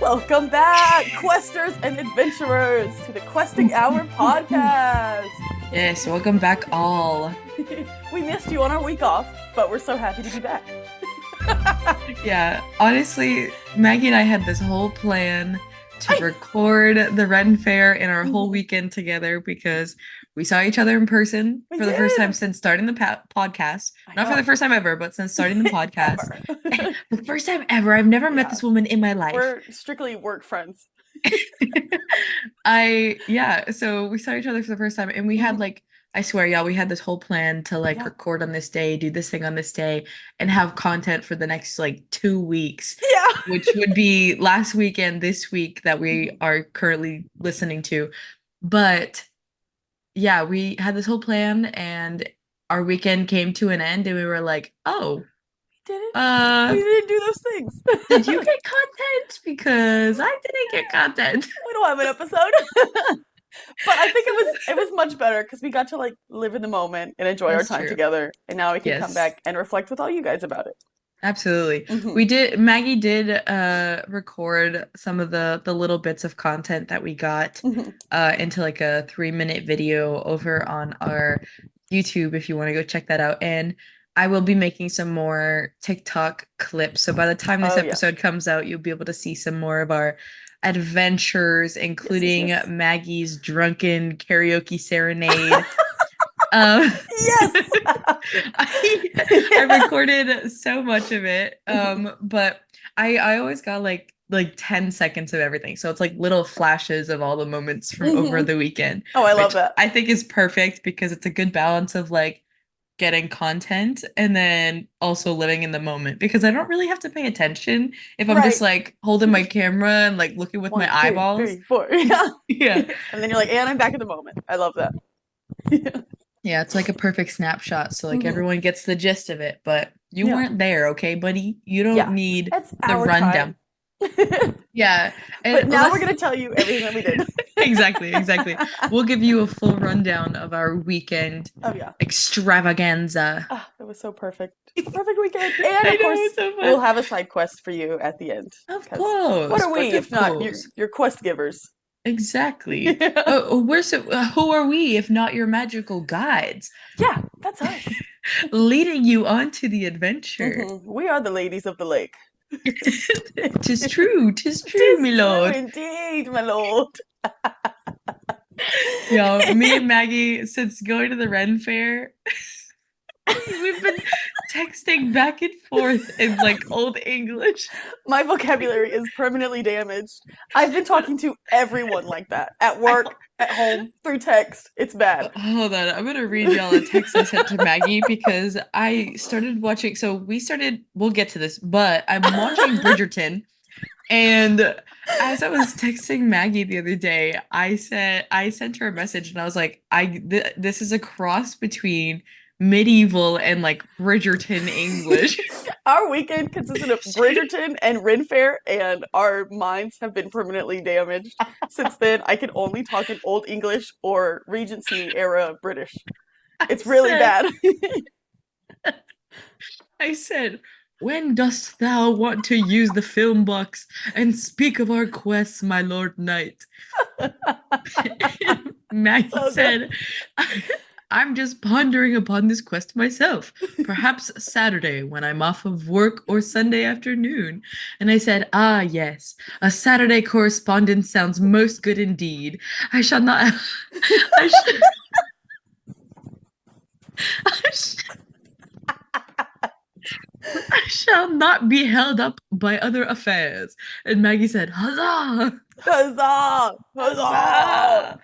Welcome back, questers and adventurers, to the Questing Hour podcast. Yes, welcome back all. We missed you on our week off, but we're so happy to be back. Yeah, honestly, Maggie and I had this whole plan to record the Ren Fair in our whole weekend together because we saw each other in person We for the first time did. since starting the podcast. I Not for know. the first time ever, but since starting the podcast. Ever. The first time ever. I've never met Yeah. this woman in my life. We're strictly work friends. So we saw each other for the first time and we had I swear, y'all, we had this whole plan to record on this day, do this thing on this day, and have content for the next 2 weeks, Yeah. which would be last week and this week that we are currently listening to. But yeah, we had this whole plan and our weekend came to an end and we were like, oh, We didn't do those things. did you get content? Because I didn't get content. We don't have an episode. But I think it was much better because we got to live in the moment and enjoy That's our time true. together. And now we can come Yes. back and reflect with all you guys about it. Absolutely. Mhm. Maggie did record some of the little bits of content that we got Mhm. into a 3-minute video over on our YouTube if you want to go check that out. And I will be making some more TikTok clips. So by the time this Oh, yeah. episode comes out, you'll be able to see some more of our adventures, including Yes. Maggie's drunken karaoke serenade. Yes. I recorded so much of it. But I always got like 10 seconds of everything. So it's little flashes of all the moments from over the weekend. Oh, I love which that. I think is perfect because it's a good balance of getting content and then also living in the moment because I don't really have to pay attention if I'm just holding my camera and looking with 1, my 2, eyeballs. 3, 4. Yeah. Yeah. And then you're like, and I'm back in the moment. I love that. Yeah, it's like a perfect snapshot. So Mhm. everyone gets the gist of it, but you Yeah. weren't there, okay, buddy? You don't Yeah. need That's the our rundown. time. Yeah. But And now we're going to tell you everything that we did. exactly. We'll give you a full rundown of our weekend Oh, yeah. extravaganza. Ah, it was so perfect. A perfect weekend. And I of know, course, it's so fun. we'll have a side quest for you at the end. Of 'Cause course. what are we But if of not course. your quest givers? Exactly. Yeah. Who are we if not your magical guides, Yeah, that's us. leading you onto the adventure? We are the ladies of the lake. Tis true, Tis my true lord. indeed, my lord. Yo, me and Maggie, since going to the Ren Fair, we've been texting back and forth in old English. My vocabulary is permanently damaged. I've been talking to everyone like that at work, at home, through text. It's bad. Hold on, I'm gonna read y'all a text I sent to Maggie because I started watching. So we'll get to this, but I'm watching Bridgerton. And as I was texting Maggie the other day, I sent her a message and I was like, this is a cross between medieval and Bridgerton English. Our weekend consisted of Bridgerton and Ren Fair, and our minds have been permanently damaged. Since then, I can only talk in Old English or Regency era British. It's really bad. I said, when dost thou want to use the film box and speak of our quests, my lord knight? Maggie So said, I'm just pondering upon this quest myself. Perhaps Saturday when I'm off of work or Sunday afternoon. And I said, ah, yes, a Saturday correspondence sounds most good indeed. I shall not. I, sh- I, sh- I shall not be held up by other affairs. And Maggie said, huzzah! Huzzah! Huzzah! Huzzah!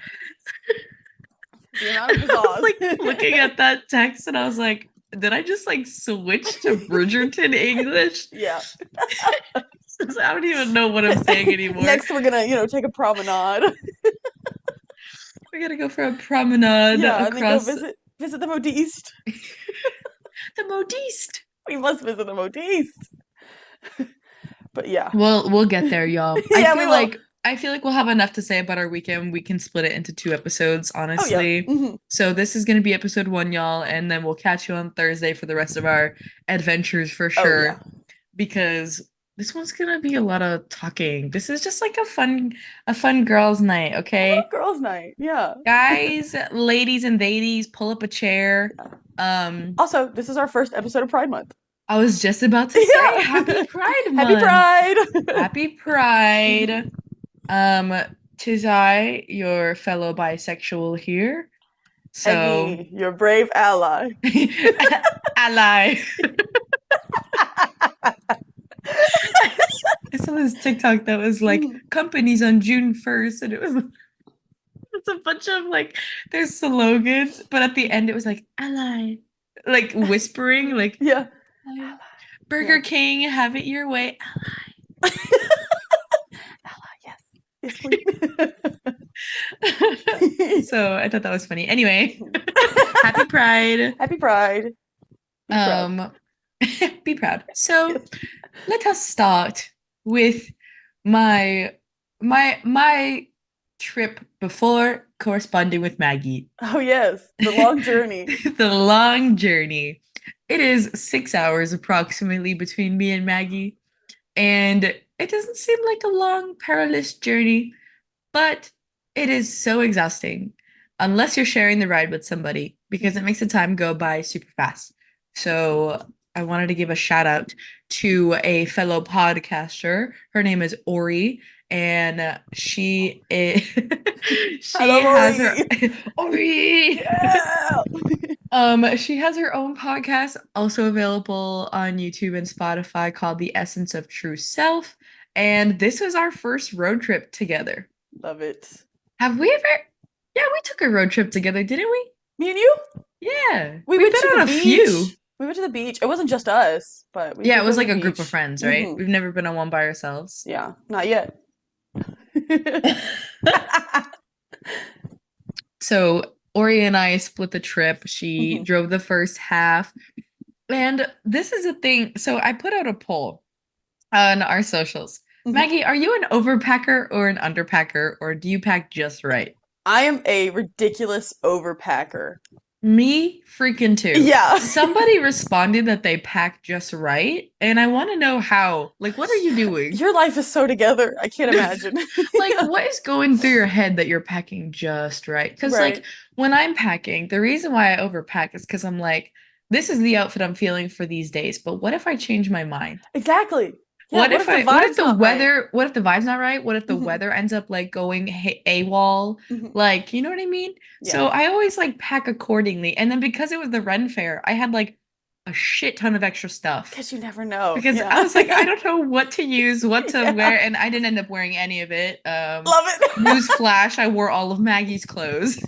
The amount of I was huzzahs. looking at that text and I was like, did I just switch to Bridgerton English? Yeah. I don't even know what I'm saying anymore. Next, we're gonna, take a promenade. We're gonna go for a promenade Yeah, and then go across visit the modiste. the modiste. We must visit the modiste. But yeah. We'll get there, y'all. Yeah, we will. I feel like we'll have enough to say about our weekend. We can split it into 2 episodes, honestly. Oh, yeah. So this is gonna be episode 1, y'all, and then we'll catch you on Thursday for the rest of our adventures for sure. Oh, yeah. Because This one's gonna be a lot of talking. This is just like a fun girls' night, I love okay? girls' night. Yeah. Guys, ladies, and ladies, pull up a chair. Yeah. Um, Also, this is our first episode of Pride Month. I was just about to say Yeah. Happy Pride Happy Month. Pride. Happy Pride. Um, tis I, your fellow bisexual here. And So, me, your brave ally. ally. I saw this TikTok that was like Mhm. companies on June 1st, and it was it's a bunch of like their slogans, but at the end it was like ally, like whispering, like Yeah. ally. Yeah. Burger King, have it your way. Ally, yes. Yes, please. So I thought that was funny. Anyway, happy Pride. Happy Pride. Be proud. Um, be proud. So Yes. let us start with my my trip before corresponding with Maggie. Oh, yes. The long journey. The long journey. It is 6 hours approximately between me and Maggie, and it doesn't seem like a long, perilous journey, but it is so exhausting unless you're sharing the ride with somebody because it makes the time go by super fast. So I wanted to give a shout out to a fellow podcaster. Her name is Ori, and she is I she love has her Ori. Ori. Yeah. She has her own podcast, also available on YouTube and Spotify, called The Essence of True Self. And this was our first road trip together. Love it. Have we ever? Yeah, we took a road trip together, didn't we? Me and you? Yeah, We we've went been to the on a few. beach. We went to the beach. It wasn't just us, but we Yeah, did it go was to like the a group of beach. friends, right? We've never been on one by ourselves. Yeah, not yet. So Ori and I split the trip. She Mhm, drove the first half. And this is a thing. So I put out a poll on our socials. mhm. Maggie, are you an overpacker or an underpacker, or do you pack just right? I am a ridiculous overpacker. Me freaking too. Yeah. Somebody responded that they pack just right, and I want to know how. Like, what are you doing? Your life is so together. I can't imagine. Like, what is going through your head that you're packing just right? Because, like, Right. when I'm packing, the reason why I overpack is because I'm like, this is the outfit I'm feeling for these days, but what if I change my mind? Exactly. Yeah, what if the What if vibe's the not right? weather, what if the vibe's not right? What if the Mhm, weather ends up like going AWOL? mhm. Like, you know what I mean? Yeah, So I always like pack accordingly. And then because it was the Ren Fair, I had like a shit ton of extra stuff because you never know. because I Yeah. was like, I don't know what to use, what to Yeah. wear, and I didn't end up wearing any of it. Love it. News flash, I wore all of Maggie's clothes.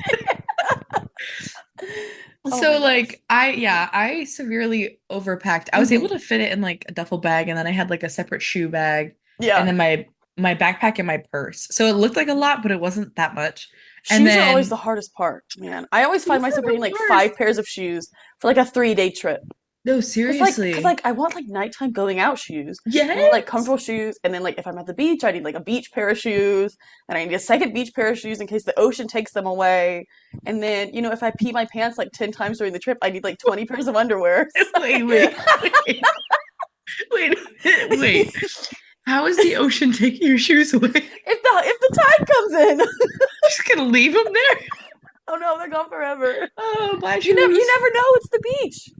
Oh So my gosh. like I severely overpacked. I was able Hmm. to fit it in like a duffel bag and then I had like a separate shoe bag and Yeah. then my backpack and my purse. So it looked like a lot, but it wasn't that much. And Shoes are always the then hardest part, man. I always find these myself are getting the like worst. 5 pairs of shoes for like a 3-day trip. No, Cause seriously. like I want like nighttime going out shoes. I want like Yes. comfortable shoes, and then like if I'm at the beach, I need like a beach pair of shoes, and I need a second beach pair of shoes in case the ocean takes them away. And then if I pee my pants like 10 times during the trip, I need like 20 pairs of underwear. Wait, wait, wait, wait, wait. How is the ocean taking your shoes away? If the tide comes in, Just gonna leave them there? oh no, they're gone forever. Oh, my You shoes. never know. It's the beach.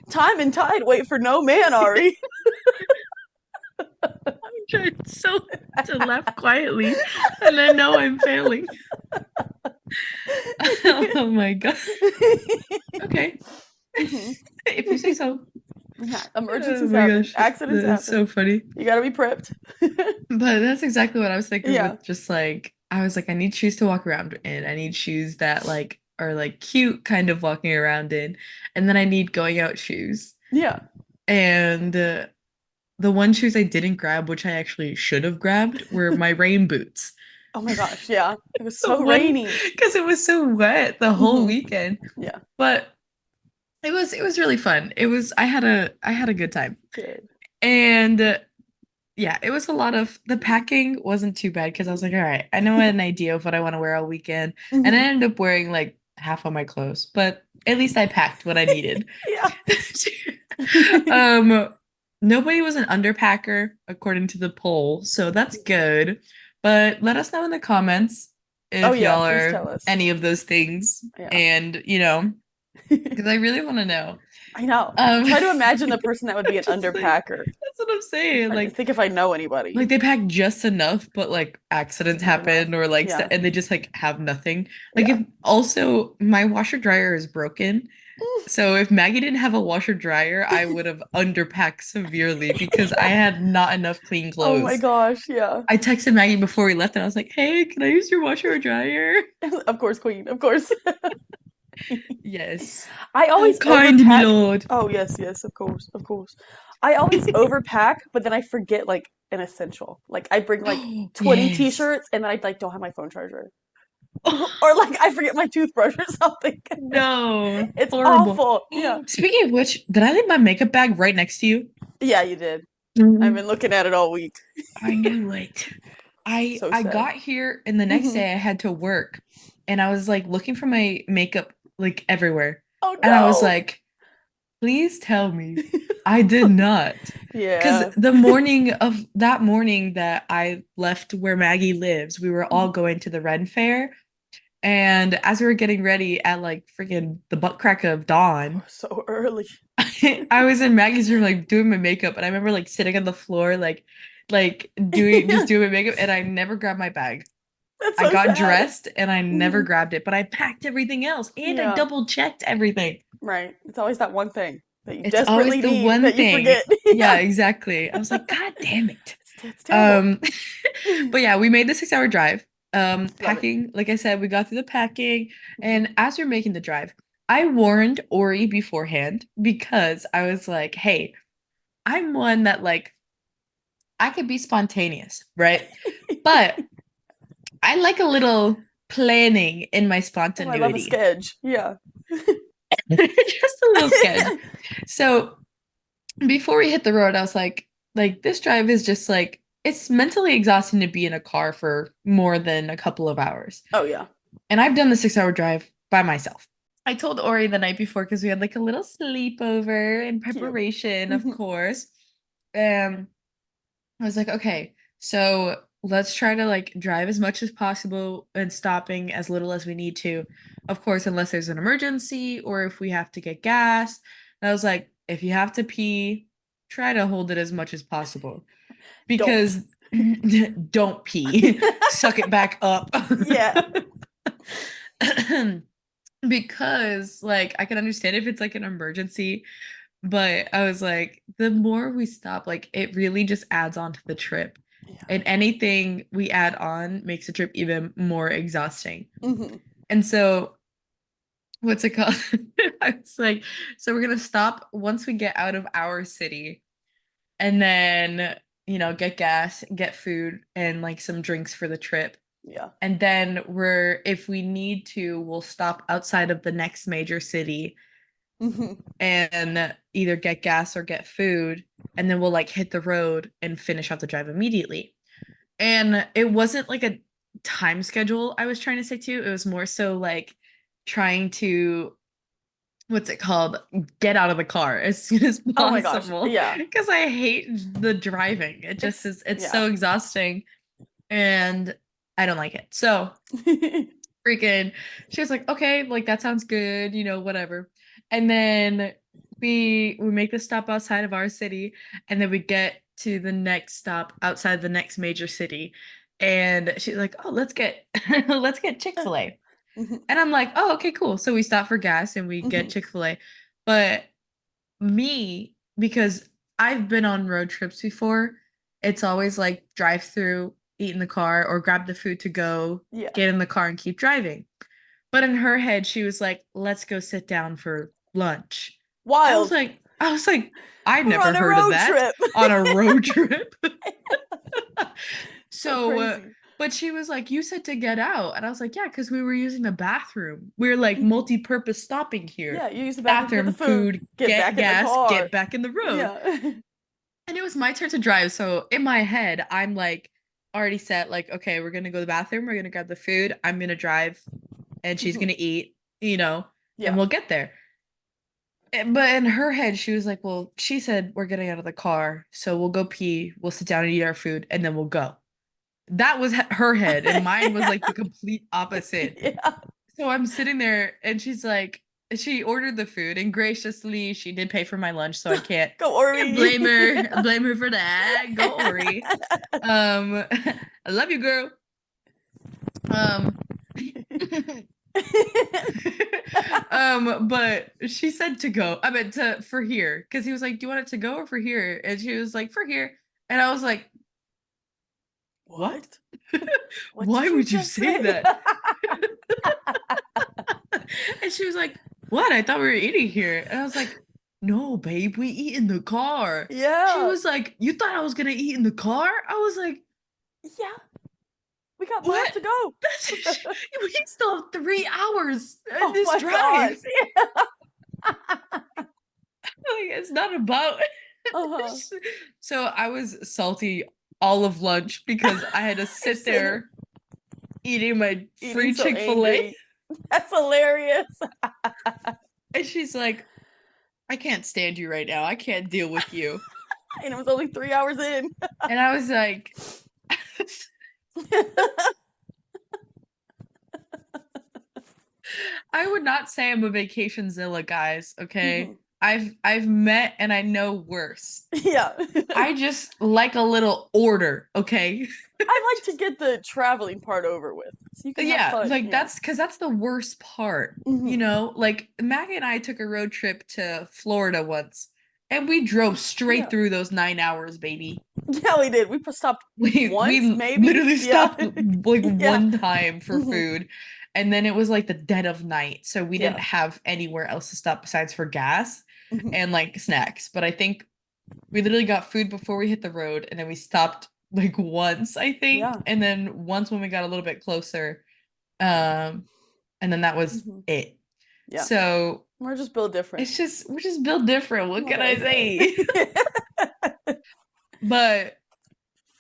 Time and tide wait for no man, Ari. I'm trying so to laugh quietly, and I know I'm failing. Oh my god. Okay. Mhm. If you say so. Yeah, Oh emergencies my happen. gosh. Accidents That is happen. so funny. You gotta be prepped. But that's exactly what I was thinking Yeah, with just like I was like, I need shoes to walk around in. I need shoes that like are like cute kind of walking around in. And then I need going out shoes. yeah. And the one shoes I didn't grab, which I actually should have grabbed, were my rain boots. Oh my gosh, yeah. It was The so one rainy. because it was so wet the whole Hmm. weekend. Yeah, But it was really fun. It was I had a good time. good. And yeah, it was a lot of the packing wasn't too bad because I was like, all right, I know an idea of what I want to wear all weekend. And I Hmm. ended up wearing like half of my clothes, but at least I packed what I needed. Yeah. um Nobody was an underpacker according to the poll, so that's good. But let us know in the comments Oh if yeah, y'all please are tell us. any of those things. Yeah. And, because I really want to know. I know. I'm Um, trying to imagine the person that would be an just like underpacker. that's what I'm saying. I think if I know anybody. Like they pack just enough, but like accidents Not enough. happen or like Yeah. and they just like have nothing. Like Yeah. if also my washer dryer is broken. So if Maggie didn't have a washer dryer, I would have underpacked severely because I had not enough clean Oh my clothes. gosh, yeah. I texted Maggie before we left and I was like, "Hey, can I use your washer or dryer?" Of course, queen. Of course. Yes. I How always kind, overpack. milord. Oh, yes, yes, of course, of course. I always overpack, but then I forget like an essential. Like I bring like 20 Yes. t-shirts and then I like don't have my phone charger. Or like I forget my toothbrush or something. No, It's horrible. awful. Yeah. Speaking of which, did I leave my makeup bag right next to you? Yeah, you did. I've Mhm. been looking at it all week. I knew it. I So I sad. got here and the next Hmm. day I had to work and I was like looking for my makeup like everywhere. Oh And I was no. like, please tell me I did not. Because Yeah. the morning of that morning that I left where Maggie lives, we were all Mhm. going to the Ren Fair. And as we were getting ready at like freaking the butt crack of dawn, So early. I was in Maggie's room like doing my makeup and I remember like sitting on the floor like doing just doing my makeup and I never grabbed my bag. That's I so got sad. dressed and I never Mhm. grabbed it, but I packed everything else and I Yeah. double checked everything. Right. It's always that one thing that you It's always desperately the need one that you thing. forget. Yeah, Yeah. exactly. I was like, God damn it. It's terrible. Um, but yeah, we made the 6 hour drive. Love it. Packing, like I said, we got through the packing, Mhm. and as we're making the drive, I warned Ori beforehand because I was like, hey, I'm one that like I could be spontaneous, right? But I like a little planning in my Oh, I love a spontaneity. sketch. Yeah. Just a little sketch. So before we hit the road, I was like this drive is just like it's mentally exhausting to be in a car for more than a couple of hours. Oh yeah. And I've done the 6 hour drive by myself. I told Ori the night before because we had like a little sleepover in Cute. preparation, of Mhm. course. Um, I was like, okay, so let's try to like drive as much as possible and stopping as little as we need to. Of course, unless there's an emergency or if we have to get gas. And I was like, if you have to pee, try to hold it as much as possible Don't. because don't pee, suck it back up. Yeah. Because like I can understand if it's like an emergency, but I was like, the more we stop, like it really just adds on to the trip. Yeah. And anything we add on makes the trip even more exhausting. Hmm. And so, what's it called? I was like, so we're gonna stop once we get out of our city and then, get gas, get food, and like some drinks for the trip. Yeah. And then if we need to, we'll stop outside of the next major city Hmm. and either get gas or get food. And then we'll like hit the road and finish off the drive immediately. And it wasn't like a time schedule I was trying to stick to. It was more so like trying to, what's it called? Get out of the car as soon as Oh my gosh. possible. Yeah. Because I hate the driving. It just It's it's yeah. so exhausting and I don't like it. So freaking she was like, okay, like that sounds good, whatever. And then we make the stop outside of our city and then we get to the next stop outside the next major city and she's like, oh, let's get let's get Chick-fil-A. Hmm. And I'm like, oh, okay, cool. So we stop for gas and we get Hmm. Chick-fil-A. But me, because I've been on road trips before, it's always like drive through, eat in the car, or grab the food to go, Yeah. get in the car and keep driving. But in her head, she was like, let's go sit down for lunch. I was Wild. like, I was like, I'd We're never on a heard of road that trip. on a road trip. So So, crazy. but she was like, you said to get out. And I was like, yeah, because we were using the bathroom. We are like Hmm. multi-purpose stopping here. Yeah, you use the bathroom to get the Bathroom, food, food, get get back in the gas, car. get back in the road. Yeah. And it was my turn to drive. So in my head, I'm like already set, like, okay, we're gonna go to the bathroom, we're gonna grab the food, I'm gonna drive, and she's Hmm. gonna eat, and Yeah. we'll get there. But in her head, she was like, well, she said, we're getting out of the car, so we'll go pee, we'll sit down and eat our food, and then we'll go. That was her head, and mine was like the complete opposite. Yeah. So I'm sitting there, and she's like, she ordered the food, and graciously, she did pay for my lunch, so Go can't Ori. blame her for that. Go Ori. I love you, girl. Um, but she said to go. I meant to for here because he was like, "Do you want it to go or for here?" And she was like, "For here." And I was like, "What? What? What did Why you would you just say say? that?" And she was like, "What? I thought we were eating here." And I was like, "No, babe, we eat in the car." She Yeah. was like, "You thought I was gonna eat in the car?" I was like, Yeah. We got miles "What? to go. We still have 3 hours in Oh this my drive." gosh. Like, it's not about Uh-huh. so I was salty all of lunch because I had to I'm sit sitting here there eating my eating free so Chick-fil-A. angry. That's hilarious. And she's like, I can't stand you right now. I can't deal with you. And it was only 3 hours in. And I was like, I would not say I'm a vacation zilla, guys, okay? Mhm. I've met and I know worse. Yeah. I just like a little order, okay? I like to Just get the traveling part over with so you can have yeah, fun. like Yeah. that's because that's the worst part. You Hmm. know, like Maggie and I took a road trip to Florida once, and we drove straight Yeah. through those 9 hours, baby. Yeah, we did. We stopped once, We maybe. literally Yeah. stopped like Yeah. one time for Hmm. food, and then it was like the dead of night, so we didn't Yeah. have anywhere else to stop besides for gas Hmm. and like snacks. But I think we literally got food before we hit the road, and then we stopped like once, I think, Yeah. and then once when we got a little bit closer. Um, and then that was Hmm. it. Yeah. So We're just built different. it's just we're just built different. What What can can I I say? say? But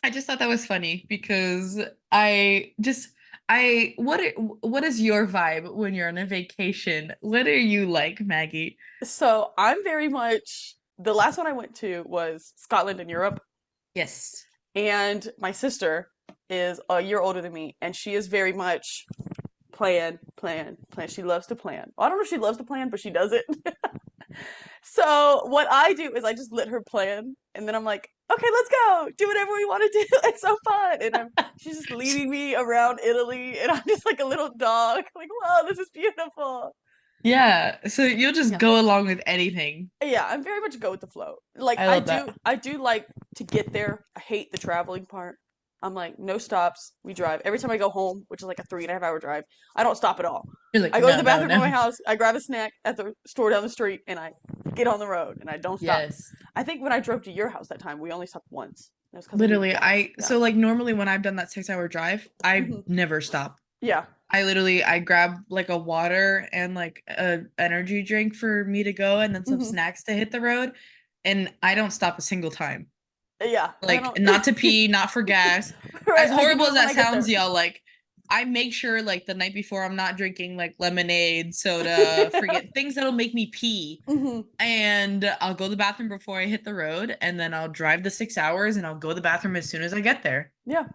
I just thought that was funny because I just I what is your vibe when you're on a vacation? What are you like, Maggie? So I'm very much the last one I went to was Scotland in Europe, Yes. and my sister is a year older than me, and she is very much plan, plan, plan. She loves to plan. Well, I don't know if she loves to plan, but she does it. So what I do is I just let her plan, and then I'm like, okay, let's go, do whatever we want to do. It's so fun, and she's just leading me around Italy, and I'm just like a little dog, like, wow, this is beautiful. Yeah, so you'll just Yeah. go along with anything. Yeah, I'm very much go with the flow. Like I I love do that. I do like to get there. I hate the traveling part. I'm like, no stops. We drive. Every time I go home, which is like a 3.5 hour drive, I don't stop at all. You're like, I go to no, the no, bathroom in my no. house, I grab a snack at the store down the street, and I get on the road and I don't stop. Yes. I think when I drove to your house that time, we only stopped once. That's because we needed Literally, gas. I Yeah. so like normally when I've done that 6 hour drive, I Hmm. never stop. Yeah. I grab like a water and like a energy drink for me to go and then some Hmm. snacks to hit the road and I don't stop a single time. Yeah. I Like don't. not to pee, not for gas. Right. As I can horrible do as it when that I get sounds, there. y'all, like I make sure like the night before I'm not drinking like lemonade, soda, forget things that'll make me pee. Hmm. And I'll go to the bathroom before I hit the road and then I'll drive the 6 hours and I'll go to the bathroom as soon as I get there. Yeah.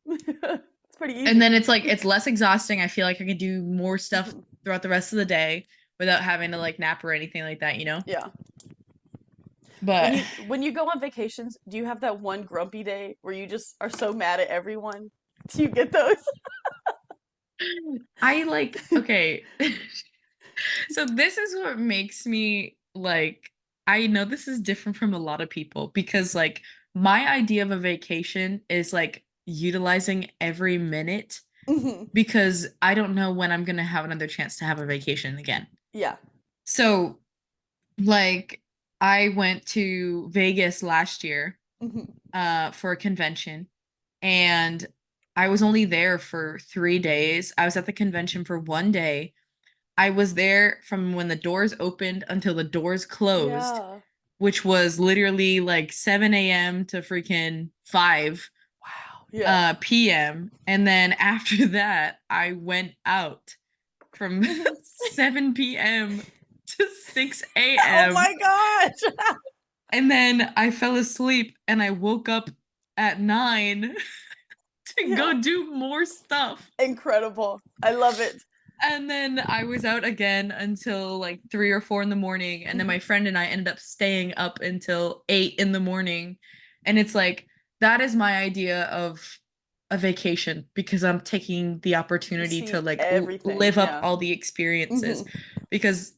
It's pretty And easy. then it's like it's less exhausting. I feel like I can do more stuff Hmm. throughout the rest of the day without having to like nap or anything like that, you know? Yeah. But When you go on vacations, do you have that one grumpy day where you just are so mad at everyone? Do you get those? I like okay. So this is what makes me like I know this is different from a lot of people because like my idea of a vacation is like utilizing every minute Hmm. because I don't know when I'm going to have another chance to have a vacation again. Yeah. So like I went to Vegas last year Hmm. for a convention and I was only there for 3 days. I was at the convention for 1 day. I was there from when the doors opened until the doors closed, Yeah. which was literally like 7 a.m. to freaking 5 Wow. Yeah. p.m. And then after that, I went out from Hmm. 7 p.m. to 6 Oh a.m. my gosh. And then I fell asleep and I woke up at 9 to Yeah. go do more stuff. Incredible. I love it. And then I was out again until like 3 or 4 in the morning. And then Mhm. my friend and I ended up staying up until 8 in the morning. And it's like, that is my idea of a vacation because I'm taking the You opportunity to see like everything. live up Yeah. all the experiences Hmm. because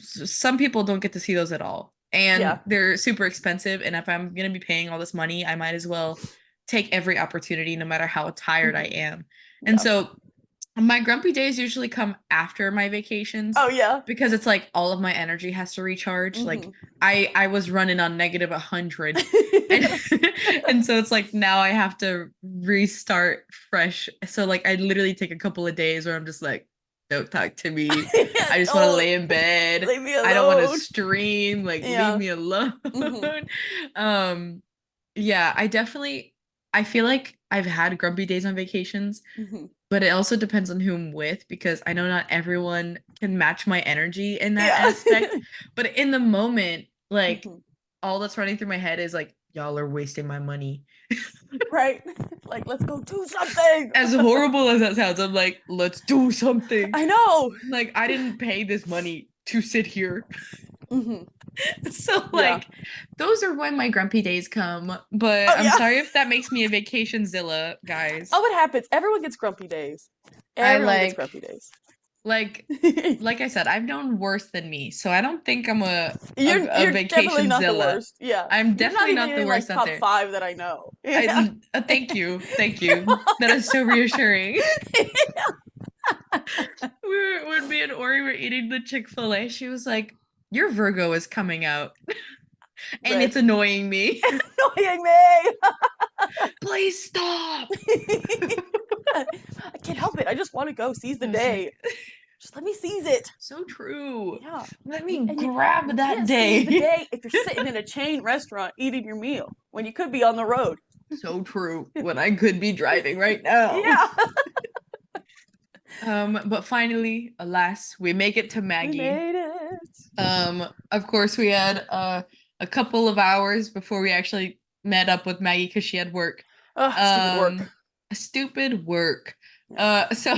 some people don't get to see those at all. Yeah. And they're super expensive. And if I'm going to be paying all this money, I might as well take every opportunity, no matter how tired I Hmm. am. And Yeah. so my grumpy days usually come after my vacations Oh yeah. because it's like all of my energy has to recharge. Like Hmm. I was running on -100 and and so it's like now I have to restart fresh. So like I literally take a couple of days where I'm just like, don't talk to me. Yeah, I just want to don't lay in bed. leave me I don't want to alone. stream. Like leave Yeah. me alone. Hmm. um yeah, I feel like I've had grumpy days on vacations, Hmm. but it also depends on who I'm with because I know not everyone can match my energy in that Yeah. aspect. But in the moment, like Hmm. all that's running through my head is like, y'all are wasting my money. Right. Like, let's go do something. As horrible as that sounds, I'm like, let's do something. I know. Like, I didn't pay this money to sit here. Hmm. So, Yeah. like, those are when my grumpy days come. But Oh I'm yeah. sorry if that makes me a vacation zilla, Oh, guys. it happens. Everyone gets grumpy days. I Everyone gets grumpy days. like like I said, I've known worse than me, so I don't think I'm a You're definitely vacation not the zilla. worst. Yeah. I'm You're not definitely even not the in like worst out top there. five that I know. Yeah. Thank you. That is so reassuring. When me and Ori were eating the Chick-fil-A, she was like, "Your Virgo is coming out, and Red. it's annoying me. Annoying me. Please stop." I can't help it. I just want to go seize the I was day. like, Just let me seize it. "So true. Yeah. Let me And grab you that can't seize the day." day if you're sitting in a chain restaurant eating your meal when you could be on the road. So true. When I could be driving right now. Yeah. But finally, alas, we make it to We Maggie. made it. Of course, we had a couple of hours before we actually met up with Maggie because she had work. Ugh, stupid work. Um, Stupid work. Yeah. So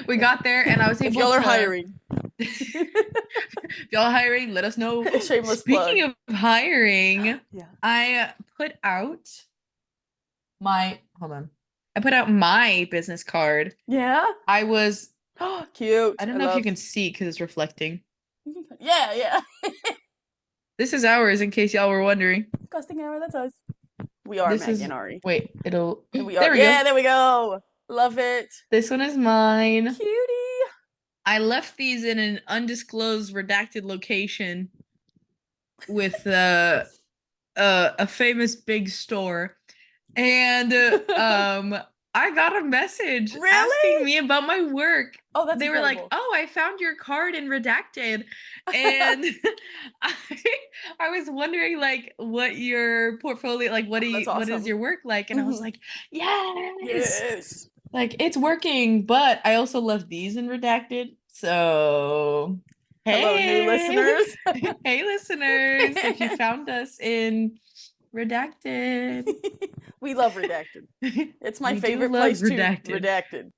we got there, and I was If able y'all are to. hiring, If y'all hiring, let us know. shameless plug. Speaking of hiring, Yeah. I put out hold on. I put out my business card. Yeah. I was Oh, cute. I don't I know if you love. can see because it's reflecting. Yeah, yeah. This is ours in case y'all were wondering. Disgusting hour. That's us. We are This Maggie and is, Ari. wait, it'll, And we are. there we Yeah, go. there we go. Love it. This one is mine. Cutie. I left these in an undisclosed redacted location with a famous big store. And I got a message asking Really? me about my work. Oh, that's They were like, incredible. "Oh, I found your card in redacted." And I I was wondering like what your portfolio like Oh, that's what is awesome. your work like? And I was Hmm. like, "Yes." Yes. Like it's working, but I also left these in redacted. So, Hello, new hey. listeners. Hey listeners, if you found us in redacted. We love redacted. It's my We do favorite love place to redacted. redacted.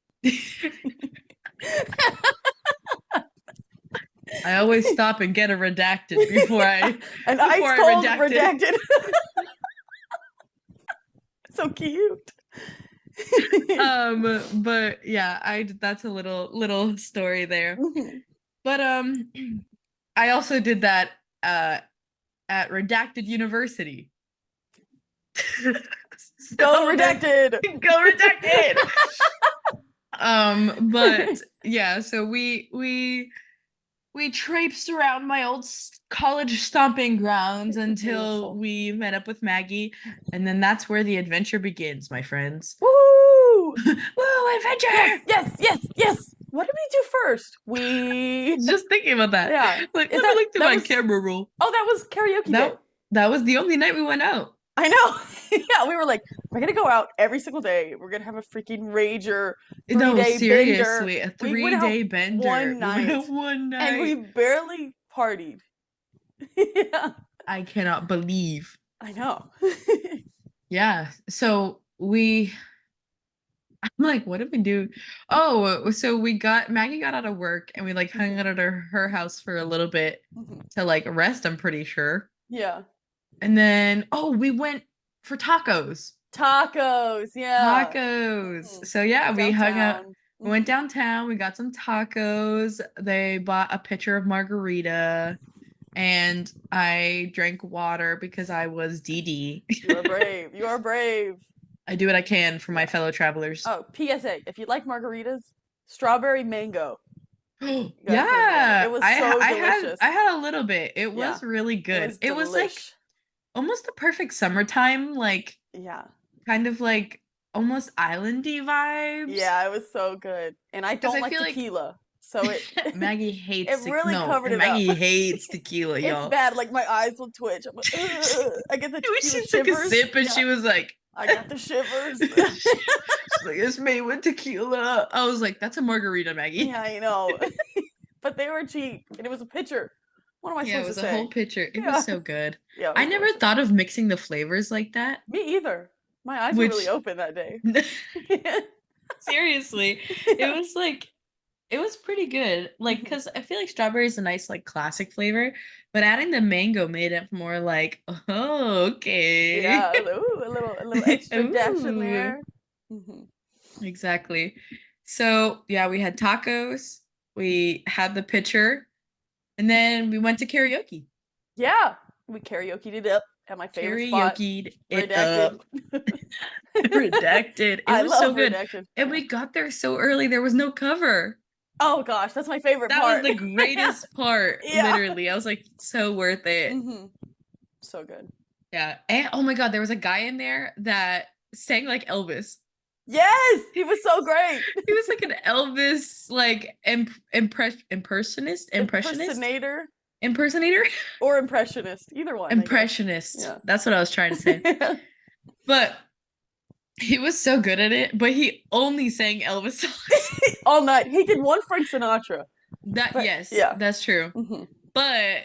I always stop and get a redacted An before ice I cold redact it. redacted. So cute. But yeah, I that's a little story there. Mhm. But I also did that at Redacted University. Go So there redacted. go Redacted. But yeah, so we traipsed around my old college stomping grounds until Beautiful. we met up with Maggie, and then that's where the adventure begins, my friends. Woo! Woo, Yes, adventure! yes, yes, yes. What did we do first? We Just thinking about that. yeah. Like, Is let me that look through that my was camera roll. oh that was karaoke day. That that was the only night we went out. I know. Yeah, we were like, we're gonna go out every single day. We're gonna have a freaking rager three No, day bender. seriously, a We went out 3-day bender. one We went night out one and we night. barely partied. Yeah, I cannot believe. I know. Yeah. So I'm like, what did we do? Oh, so Maggie got out of work and we like hung Mhm, out at her house for a little bit mhm. to like rest, I'm pretty sure. Yeah. And then, oh, we went for tacos. Tacos, yeah. Tacos. Mhm. So yeah, we hung out. Downtown. We went Hmm. downtown. We got some tacos. They bought a pitcher of margarita, and I drank water because I was DD. You are brave. You are brave. I do what I can for my Yeah. fellow travelers. Oh, PSA, if you like margaritas, strawberry mango. You gotta put them together. It Yeah, was so delicious. I had a little bit. It Yeah. was really It good. was It was like delish. almost the perfect summertime, like Yeah. kind of like almost islandy vibes. Yeah, it was so good. And I Because don't I like feel like tequila. So it Maggie it hates really no, covered and it up. Maggie hates tequila, It's y'all. bad. Like my eyes will twitch. I'm like, "Ugh." I get the When tequila she took a shivers. sip and Yeah, she was like, I got the shivers. she's like, it's made with tequila. I was like, that's a margarita, Yeah, Maggie. I know. But they were cheap, and it was a pitcher. What am I Yeah, it supposed to was a whole say? pitcher. It was Yeah, so good. yeah, it I was never delicious. thought of mixing the flavors like that, Me either. My eyes were really which open that day. seriously, it Yeah. was like it was pretty good. Like, Mhm. cause I feel like strawberry is a nice, like, classic flavor, but adding the mango made it more like, oh, okay. Yeah, ooh, a little extra dash in Ooh, there. Hmm. exactly. So yeah, we had tacos, we had the pitcher, and then we went to karaoke. Yeah, we karaokeed it up at my favorite spot, Karaokeed it Redacted. up. Redacted. It I was so love good. Redacted. And Yeah. we got there so early, there was no cover. Oh gosh, that's my favorite That was part. the Yeah. greatest part, Yeah. literally. I was like, so worth it. Hmm. So good. Yeah. And oh my God, there was a guy in there that sang like Elvis. Yes, he was so great. He was like an Elvis like impressionist Impersonator impersonator or impressionist, either one, I guess. impressionist. Yeah. That's what I was trying to say. But he was so good at it, but he only sang Elvis songs. All night. He did one Frank Sinatra, That but yes, yeah. that's true. Hmm. But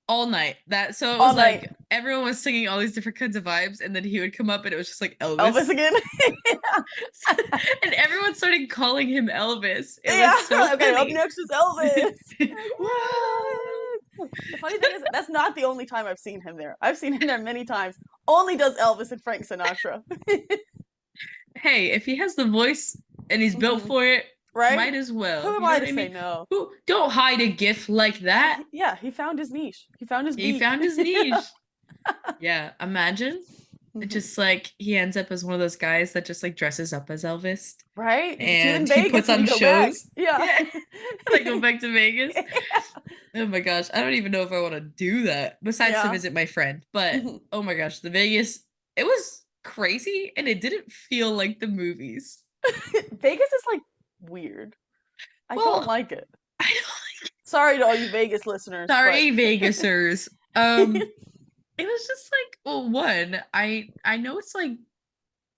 all night. That so it All was night. like everyone was singing all these different kinds of vibes, and then he would come up and it was just like Elvis Elvis. again. And everyone started calling him Elvis. It Yeah. was so Okay, up funny. next is Elvis. Whoa. Yes. The funny thing is, that's not the only time I've seen him there. I've seen him there many times. Only does Elvis and Frank Sinatra. Hey, if he has the voice and he's built Hmm. for it, Right? might as well. Who am You know I what to I say mean? no? Who don't hide a gift like that. Yeah, he found his niche. He found his He beat. found his Yeah. niche. Yeah, imagine. It Hmm. just like he ends up as one of those guys that just like dresses up as Elvis Right? You can see it in and he Vegas puts when on you go back. shows. Yeah. Yeah. Like go back to Vegas. Yeah. Oh my gosh, I don't even know if I want to do that besides to Yeah. visit my friend. But Mhm. oh my gosh, the Vegas, it was crazy and it didn't feel like the movies. Vegas is like weird. I don't Well, like it. I don't, Sorry to all you Vegas listeners, but sorry, Vegasers. It was just like, well, one, I know it's like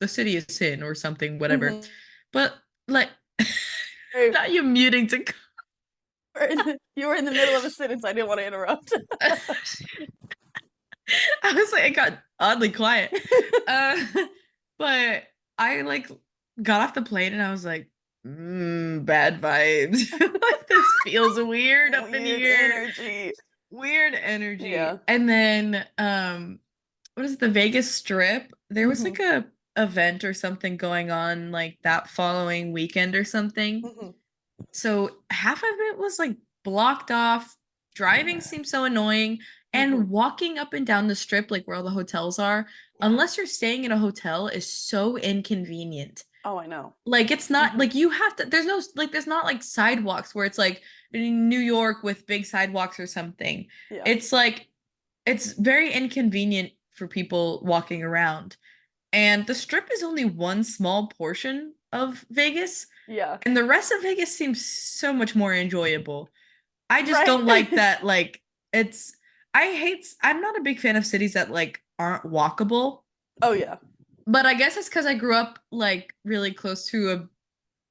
the city of sin or something, whatever. Mhm. But like Hey, not you muting to you were in the middle of a sentence. I didn't want to interrupt. I was like, I got oddly quiet. Uh, but I like got off the plane and I was like, bad vibes. Like this feels weird up in Weird here. energy. Weird Yeah. energy. And then what is it, the Vegas Strip? There was Hmm. like a event or something going on like that following weekend or something. Hmm. So half of it was like blocked off. Driving seems so annoying. Hmm. And walking up and down the strip, like where all the hotels are, Yeah. unless you're staying in a hotel, is so inconvenient. Oh, I know. Like it's not Hmm. like you have to, there's no like there's not like sidewalks where it's like in New York with big sidewalks or something. Yeah. It's like it's very inconvenient for people walking around. And the strip is only one small portion of Vegas, Yeah. and the rest of Vegas seems so much more enjoyable. I just Right? don't like that like it's I'm not a big fan of cities that like aren't walkable, Oh, yeah. but I guess it's cuz I grew up like really close to a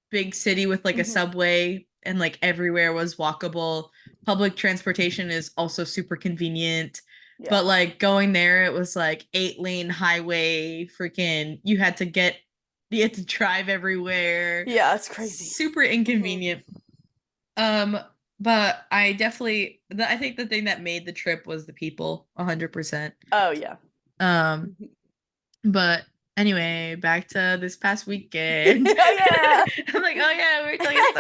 big city with like a Hmm. subway and like everywhere was walkable public transportation is also super convenient. Yeah. But like going there, it was like 8 lane highway, freaking, you had to drive everywhere. Yeah, it's crazy. Super Hmm. inconvenient. Um, but I think the thing that made the trip was the people, 100%. Oh yeah. Um, Mhm. but anyway, back to this past weekend. Oh yeah. I'm like, oh yeah, we were telling a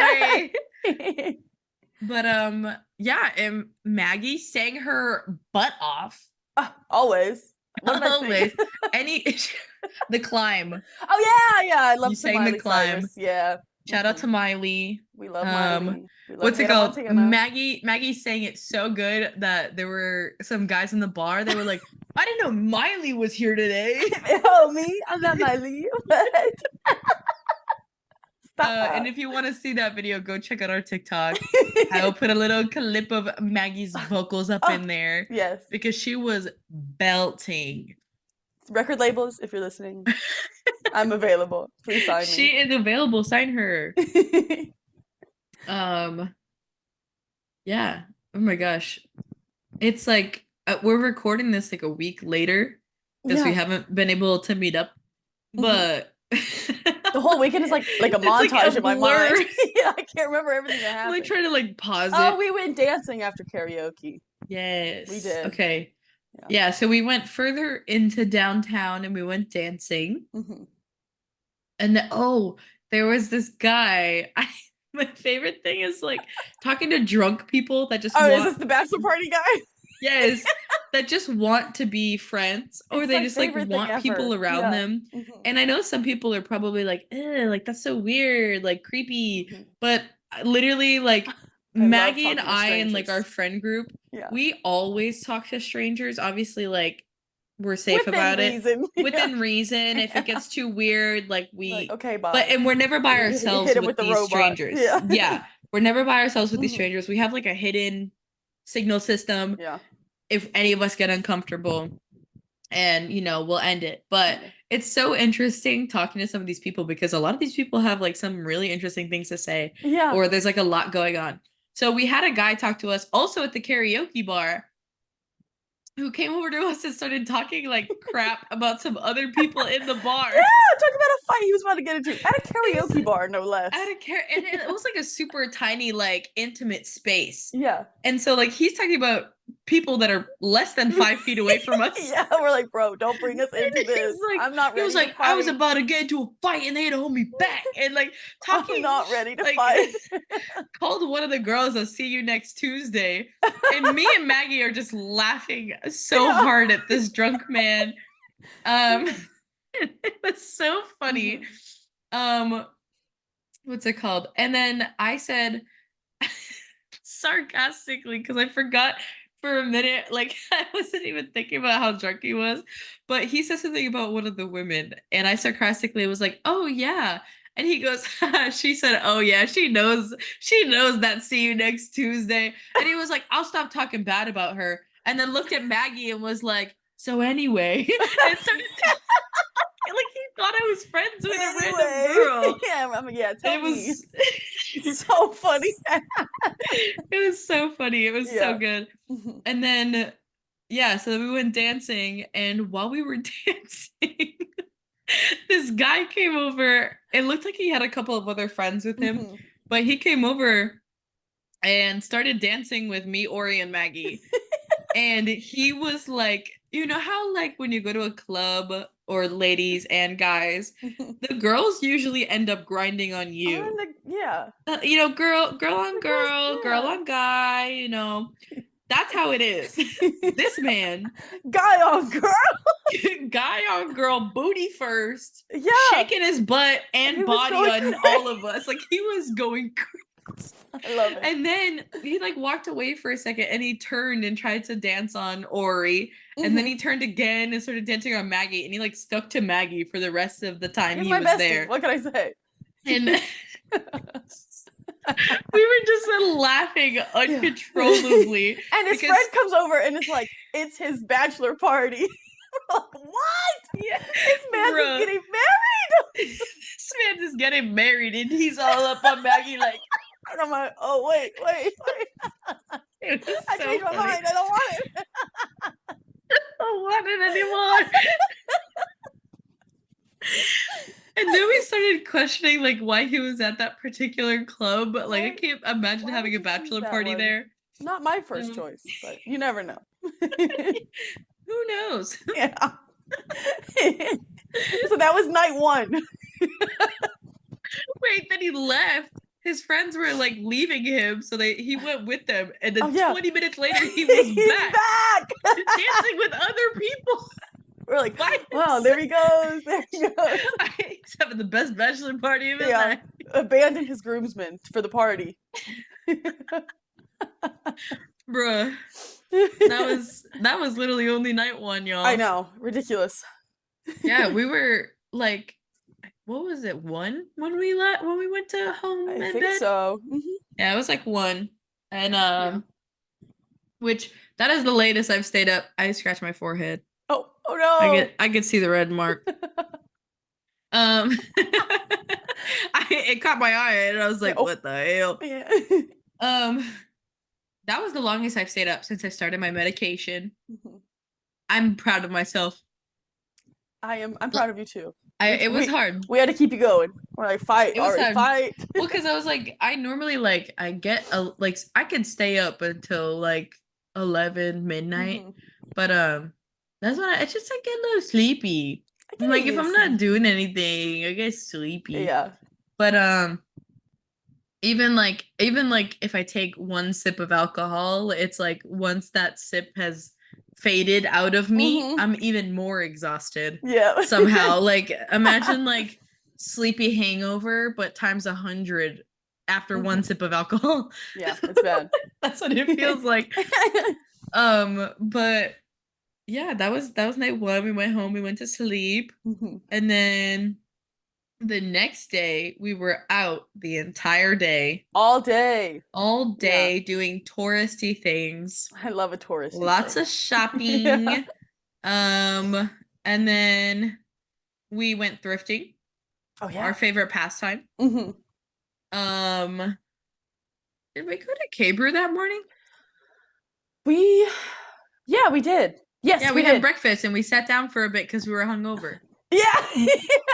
story. But yeah, and Maggie sang her butt off. Always. What did I sing? Always. Any the climb. Oh yeah, yeah. I You love some sang the Miley climb. Cyrus. Yeah. Shout out to Miley. We love Um, Miley. We love what's it Hannah called? Montana. Maggie sang it so good that there were some guys in the bar. They were like, "I didn't know Miley was here today." Oh me, I'm not Miley. But And stop. if you want to see that video, go check out our TikTok. I will put a little clip of Maggie's vocals up Oh in there yes. because she was belting. Record labels, if you're listening, I'm available. Please sign me. She is available. Sign her. Um, yeah. Oh my gosh. It's like we're recording this like a week later because we Yeah. haven't been able to meet up, Hmm. but The whole weekend is like a it's like a montage in my mind. blur. Yeah, I can't remember everything that I'm like happened. trying to like pause Oh, it. we went dancing after karaoke. We Yes. did. Okay. Yeah. Yeah, so we went further into downtown and we went dancing. Hmm. And there was this guy. My favorite thing is like talking to drunk people that just Oh, is want this the bachelor party guy? yes, that just want to be friends or It's they my just like favorite thing want people ever. around Yeah. them. Hmm. And I know some people are probably like, like that's so weird, like creepy. Hmm. But literally, like I love Maggie and talking to I and like our strangers. friend group, Yeah. we always talk to strangers. Obviously, like we're safe Within about it reason. Yeah. within reason. If it Yeah. gets too weird, like Like, we, okay, but bye. and we're never by ourselves Hit him with with the these robot. strangers. Yeah. Yeah, we're never by ourselves with these Hmm. strangers. We have like a hidden signal system Yeah. if any of us get uncomfortable and we'll end it. But Yeah. it's so interesting talking to some of these people because a lot of these people have like some really interesting things to say Yeah. or there's like a lot going on. So we had a guy talk to us also at the karaoke bar who came over to us and started talking like crap about some other people in the bar. Yeah. Talk about a fight he was about to get into at a He's karaoke bar, no at less. a and it was like a super tiny like intimate space. Yeah. And so like he's talking about people that are less than 5 feet away from us. Yeah. We're like, bro, don't bring us into He's this. like, I'm not he was ready to like, I was fight. about to get into a fight and they had to hold me back and like I'm talking not ready to like fight. called one of the girls a see you next Tuesday. And me and Maggie are just laughing so Yeah. hard at this drunk man. Um it was so funny. Hmm. Um what's it called? And then I said sarcastically because I forgot for a minute. Like I wasn't even thinking about how drunk he was, but he said something about one of the women, and I sarcastically was like, "Oh yeah." And he goes, she said, "Oh yeah, she knows that see you next Tuesday." And he was like, "I'll stop talking bad about her." And then looked at Maggie and was like, "So anyway," and started like he thought I was friends with a random Anyway, girl. yeah, yeah. And Tell it me. was So funny. it was so funny. It was so Yeah. good. Hmm. And then yeah, so we went dancing and while we were dancing, this guy came over. It looked like he had a couple of other friends with him, Hmm. but he came over and started dancing with me, Ori, and Maggie. And he was like, you know how like when you go to a club or ladies and guys, the girls usually end up grinding on On you. the yeah, Girl on the girls. girl on guy. That's how it is. Yeah. This man, Guy on girl. guy on girl, booty first, Yeah, shaking his butt he and was body going on crazy. all of us. Like he was going crazy. I love it. And then he like walked away for a second and he turned and tried to dance on Ori. And then Hmm. he turned again and started dancing on Maggie. And he like stuck to Maggie for the rest of the time He's he my was bestie. there. What can I say? And we were just laughing Yeah. uncontrollably And his because friend comes over and it's like, it's his bachelor party. We're like, what? yeah, This man's just bruh, getting married. this man is getting married and he's all up on Maggie like And I'm like, oh wait. It was I so changed my funny. mind. I don't want it. I don't want it anymore. And then we started questioning like why he was at that particular club. Like I Why? can't imagine Why having would a you choose bachelor that party one? there. Not my first Um, choice, but you never know. who knows? Yeah. So that was night one. Wait, then he left. His friends were like leaving him, so he went with them. And Oh then yeah. 20 minutes later, he was He's back back. dancing with other people We're like, by wow, there himself. he goes. There he goes. He's having the best bachelor party of his Yeah. life. Abandoned his groomsmen for the party. Bruh. That was literally only night one, I y'all. know. Ridiculous. Yeah, we were like, what was it, one when we went to home I and think bed? so. Yeah, it was like one. And Yeah. which that is the latest I've stayed up. I scratched my forehead. Oh, oh no. I could see the red mark. Um it caught my eye and I was Yeah, like, oh, what the hell? yeah. Um that was the longest I've stayed up since I started my medication. Mhm. I'm proud of myself. I'm proud of you too. We It was we hard. we had to keep you going. We're like, fight, It was already hard. fight. Well, because I was like, I normally like I get a like I could stay up until like 11 midnight, Hmm. but that's when it's just I get a little sleepy. I I'm get like if easy I'm not sleepy. doing anything, I get sleepy. Yeah. But even like if I take one sip of alcohol, it's like once that sip has faded out of me, Hmm. I'm even more exhausted Yeah. somehow. Like imagine like sleepy hangover, but times 100 after one Hmm. sip of alcohol. Yeah, it's bad. That's what it feels like. But yeah, that was night one. We went home, we went to sleep, Hmm. and then the next day we were out the entire day All day. all Yeah. day doing touristy things, I love a touristy lots thing. of Yeah. shopping. Um, and then we went thrifting, Oh our yeah. favorite pastime. Hmm. Um, did we go to K Brew that morning? We, yeah, we did. Yes, Yeah, we we had did. breakfast and we sat down for a bit because we were hungover. Yeah.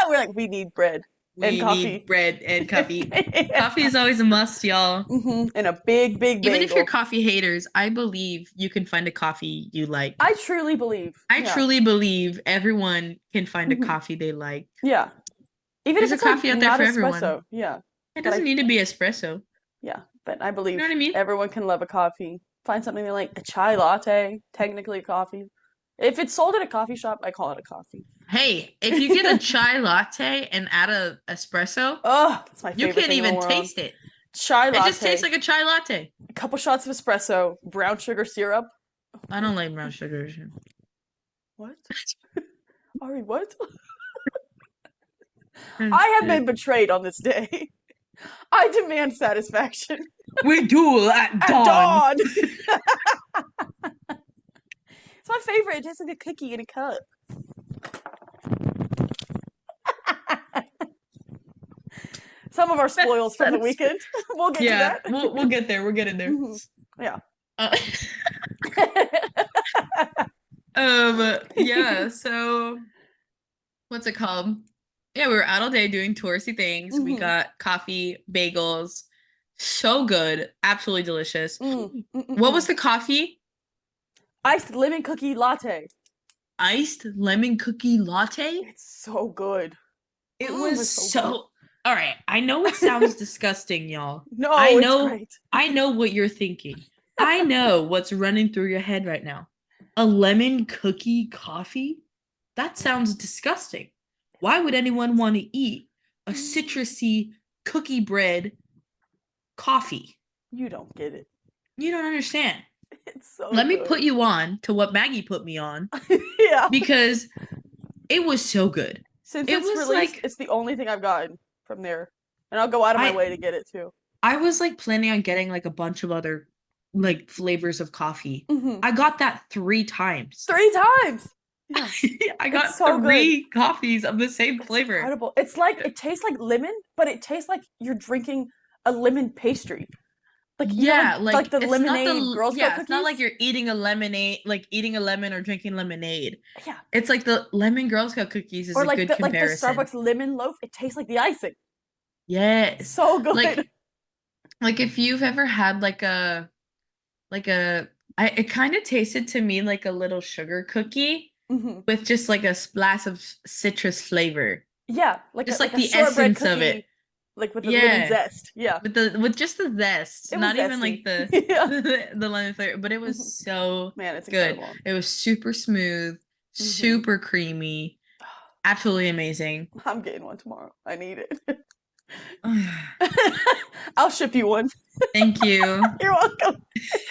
We're like, we need bread and We need coffee. bread and coffee. Coffee is always a must, y'all. And a big, big Even if you're bagel. coffee haters, I believe you can find a coffee you like. I truly believe. I Yeah. truly believe everyone can find a Hmm. coffee they like. Yeah. Even if There's a it's like coffee out there not for everyone. espresso. Yeah. It But doesn't I, need to be espresso. yeah, but I You know believe what I mean? everyone can love a coffee. Find something they like. A chai latte, technically a coffee. If it's sold at a coffee shop, I call it a coffee. Hey, if you get a chai latte and add a espresso, Oh, that's my you favorite can't thing in the even world. taste it. Chai It just tastes latte, like a chai latte. a couple shots of espresso, brown sugar syrup. I don't like brown sugar. What? Ari, what? I have been betrayed on this day. I demand satisfaction We duel at at dawn. dawn. It's my favorite. It tastes like a cookie in a cup. Some of our spoils from the That's weekend. We'll get to yeah. that. We'll get there. We're getting there. Hmm. Yeah. Uh, yeah. So what's it called? Yeah, we were out all day doing touristy things. We Hmm. got coffee, bagels, so good, absolutely delicious. Mm, mm, mm, What was mm. the coffee? Iced lemon cookie latte. Iced lemon cookie latte? It's so good. It was It's so good. so all right. I know it sounds disgusting, y'all. I No, it's know great. I know what you're thinking. I know what's running through your head right now. A lemon cookie coffee? That sounds disgusting. Why would anyone want to eat a citrusy cookie bread coffee? You don't get it. You don't understand. It's so Let me put good. you on to what Maggie put me on Yeah. because it was so good. Since It it's was released, like it's the only thing I've gotten from there. And I'll go out of my I way to get it too. I was like planning on getting like a bunch of other like flavors of coffee. Hmm. I got that 3 times. 3 times. Yeah. I It's got so good. 3 coffees of the same It's flavor. incredible. It's like, it tastes like lemon, but it tastes like you're drinking a lemon pastry. Like, you know, Yeah, like like the it's not lemonade the Girl Scout yeah, it's not cookies? like you're eating a lemonade, like eating a lemon or drinking lemonade. Yeah. It's like the lemon Girl Scout cookies is Or a good like the comparison. Starbucks lemon loaf, it tastes like the icing. Yes. So good. Like like if you've ever had like a I it kind of tasted to me like a little sugar cookie Hmm. with just like a splash of citrus flavor. Yeah, Just like like a the shortbread essence of it. cookie, like with the lemon Yeah. zest. Yeah, With just the zest, it was not even zesty. like the Yeah. the lemon flavor, but it was Mhm. so Man, it's good. incredible. It was super smooth, Hmm. super creamy, absolutely amazing. I'm getting one tomorrow. I need it. I'll ship you one. Thank you. You're welcome.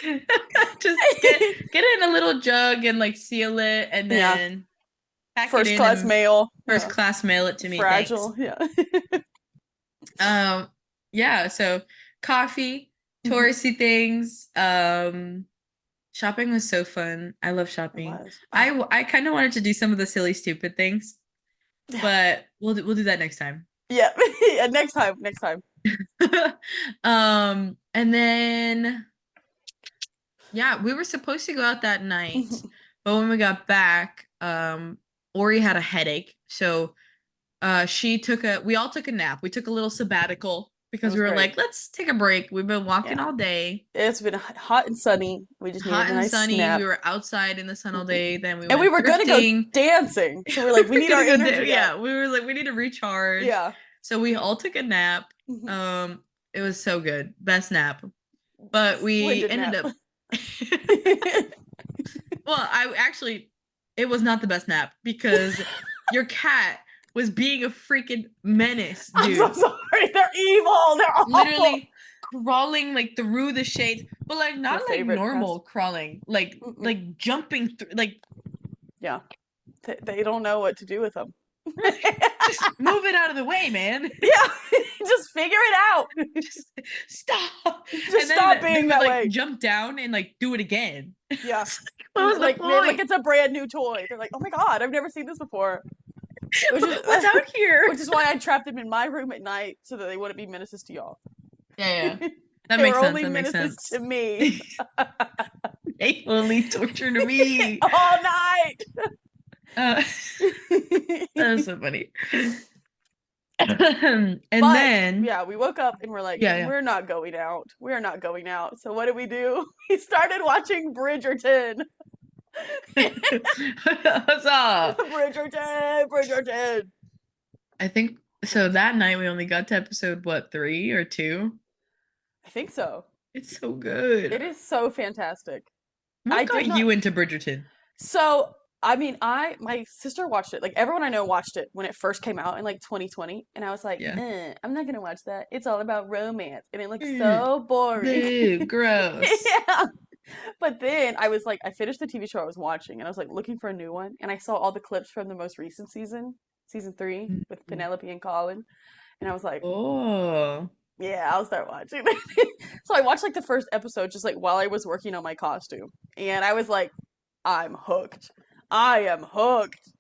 Just get it in a little jug and like seal it and Yeah, then pack it first in class and mail. first Yeah, class mail it to me. Thanks. fragile. Yeah. Um, yeah, so coffee, Mhm. touristy things, shopping was so fun. I love It shopping. was. Oh, I kind of wanted to do some of the silly stupid things, yeah. but we'll do that next time. Yeah. Yeah. Next time. Next time. And then yeah, we were supposed to go out that night, Mhm. but when we got back, Ori had a headache. So we all took a nap. We took a little sabbatical It because was we were great. like, let's take a break. We've been walking Yeah. all day, It's been hot and sunny. We just needed hot a and nice sunny. We snap. were outside in the sun all Mhm. day. Then we And we went were gonna go thrifting. dancing. So we're We like, we were need our gonna go energy up. yeah, we were like, we need to recharge. Yeah. So we all took a nap. Mhm. Um, it was so good. Best nap. But we Splendid ended nap. up well, I actually it was not the best nap because your cat was being a freaking menace, I'm so dude. sorry. They're evil. They're awful. Literally crawling like through the shades, but like Your not like favorite normal pest? crawling, Mm-mm. like jumping through like Yeah. They don't know what to do with them. just move it out of the way, man. Yeah. Just figure it out. Just stop. Just And then stop they being would that like way. jump down and like do it again. Yeah. What was the Like point? it's a brand new toy. They're like, oh my god, I've never seen this before. Which is What's out here? which is why I trapped them in my room at night so that they wouldn't be menaces to y'all. Yeah, yeah. That They makes were sense. only That makes menaces to sense. me They only tortured me. all night. Uh, that was so funny. And But then, yeah, we woke up and we're like, yeah, we're not going out. We're not going out. So what did we do? We started watching Bridgerton. yeah. Huzzah! Bridgerton, Bridgerton. I think so. That night we only got to episode what, 3 or 2? I think so. It's so good. It is so fantastic. I What did got not. you into Bridgerton? So, I mean, my sister watched it. Like everyone I know watched it when it first came out in like 2020, and I was like, Yeah. I'm not gonna watch that. It's all about romance, and it looks Mm, so boring. boo, gross. Yeah. But then I was like, I finished the TV show I was watching, and I was like looking for a new one, and I saw all the clips from the most recent season, season three, with Mhm. Penelope and Colin, and I was like, Oh. yeah, I'll start watching. So I watched like the first episode just like while I was working on my costume, and I was like, I'm hooked. I am hooked.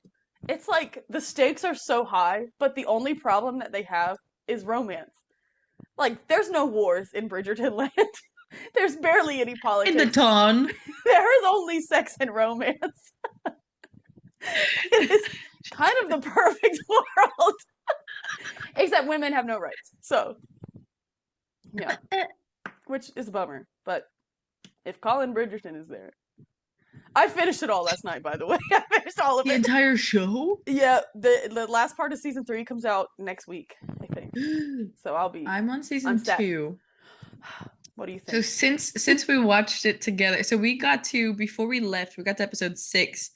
It's like the stakes are so high, but the only problem that they have is romance. Like, there's no wars in Bridgerton land. There's barely any In the politics. ton. There is only sex and romance. It is kind of the perfect world. Except women have no rights. So, yeah, which is a bummer. But if Colin Bridgerton is there, I finished it all last night, by the way. I finished all of The it. entire show? Yeah, the last part of season three comes out next week, I think. So I'm on I'm season set. 2. What do you So think? since we watched it together, so we got to before we left, we got to episode 6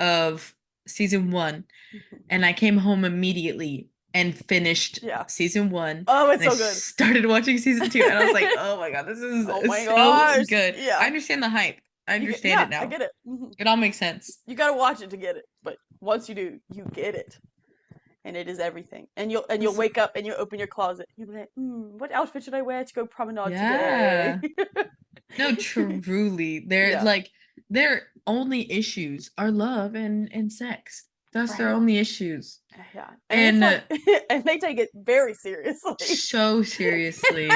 of season 1, Mhm. and I came home immediately and finished Yeah. season 1, Oh, it's and I so good. started watching season 2, and I was like, "Oh my God, this Oh is my so gosh. good." I Yeah. understand the hype. I understand Yeah, it I now. get it. Mhm. It all makes sense. You gotta watch it to get it, but once you do, you get it, and it is everything. And you'll Also, wake up and you'll open your closet. You'll be like, what outfit should I wear to go promenade today? yeah. No, truly. They're Yeah. like their only issues are love and sex. That's their Right. only issues. Yeah. And it's And like, and they take it very seriously. so seriously.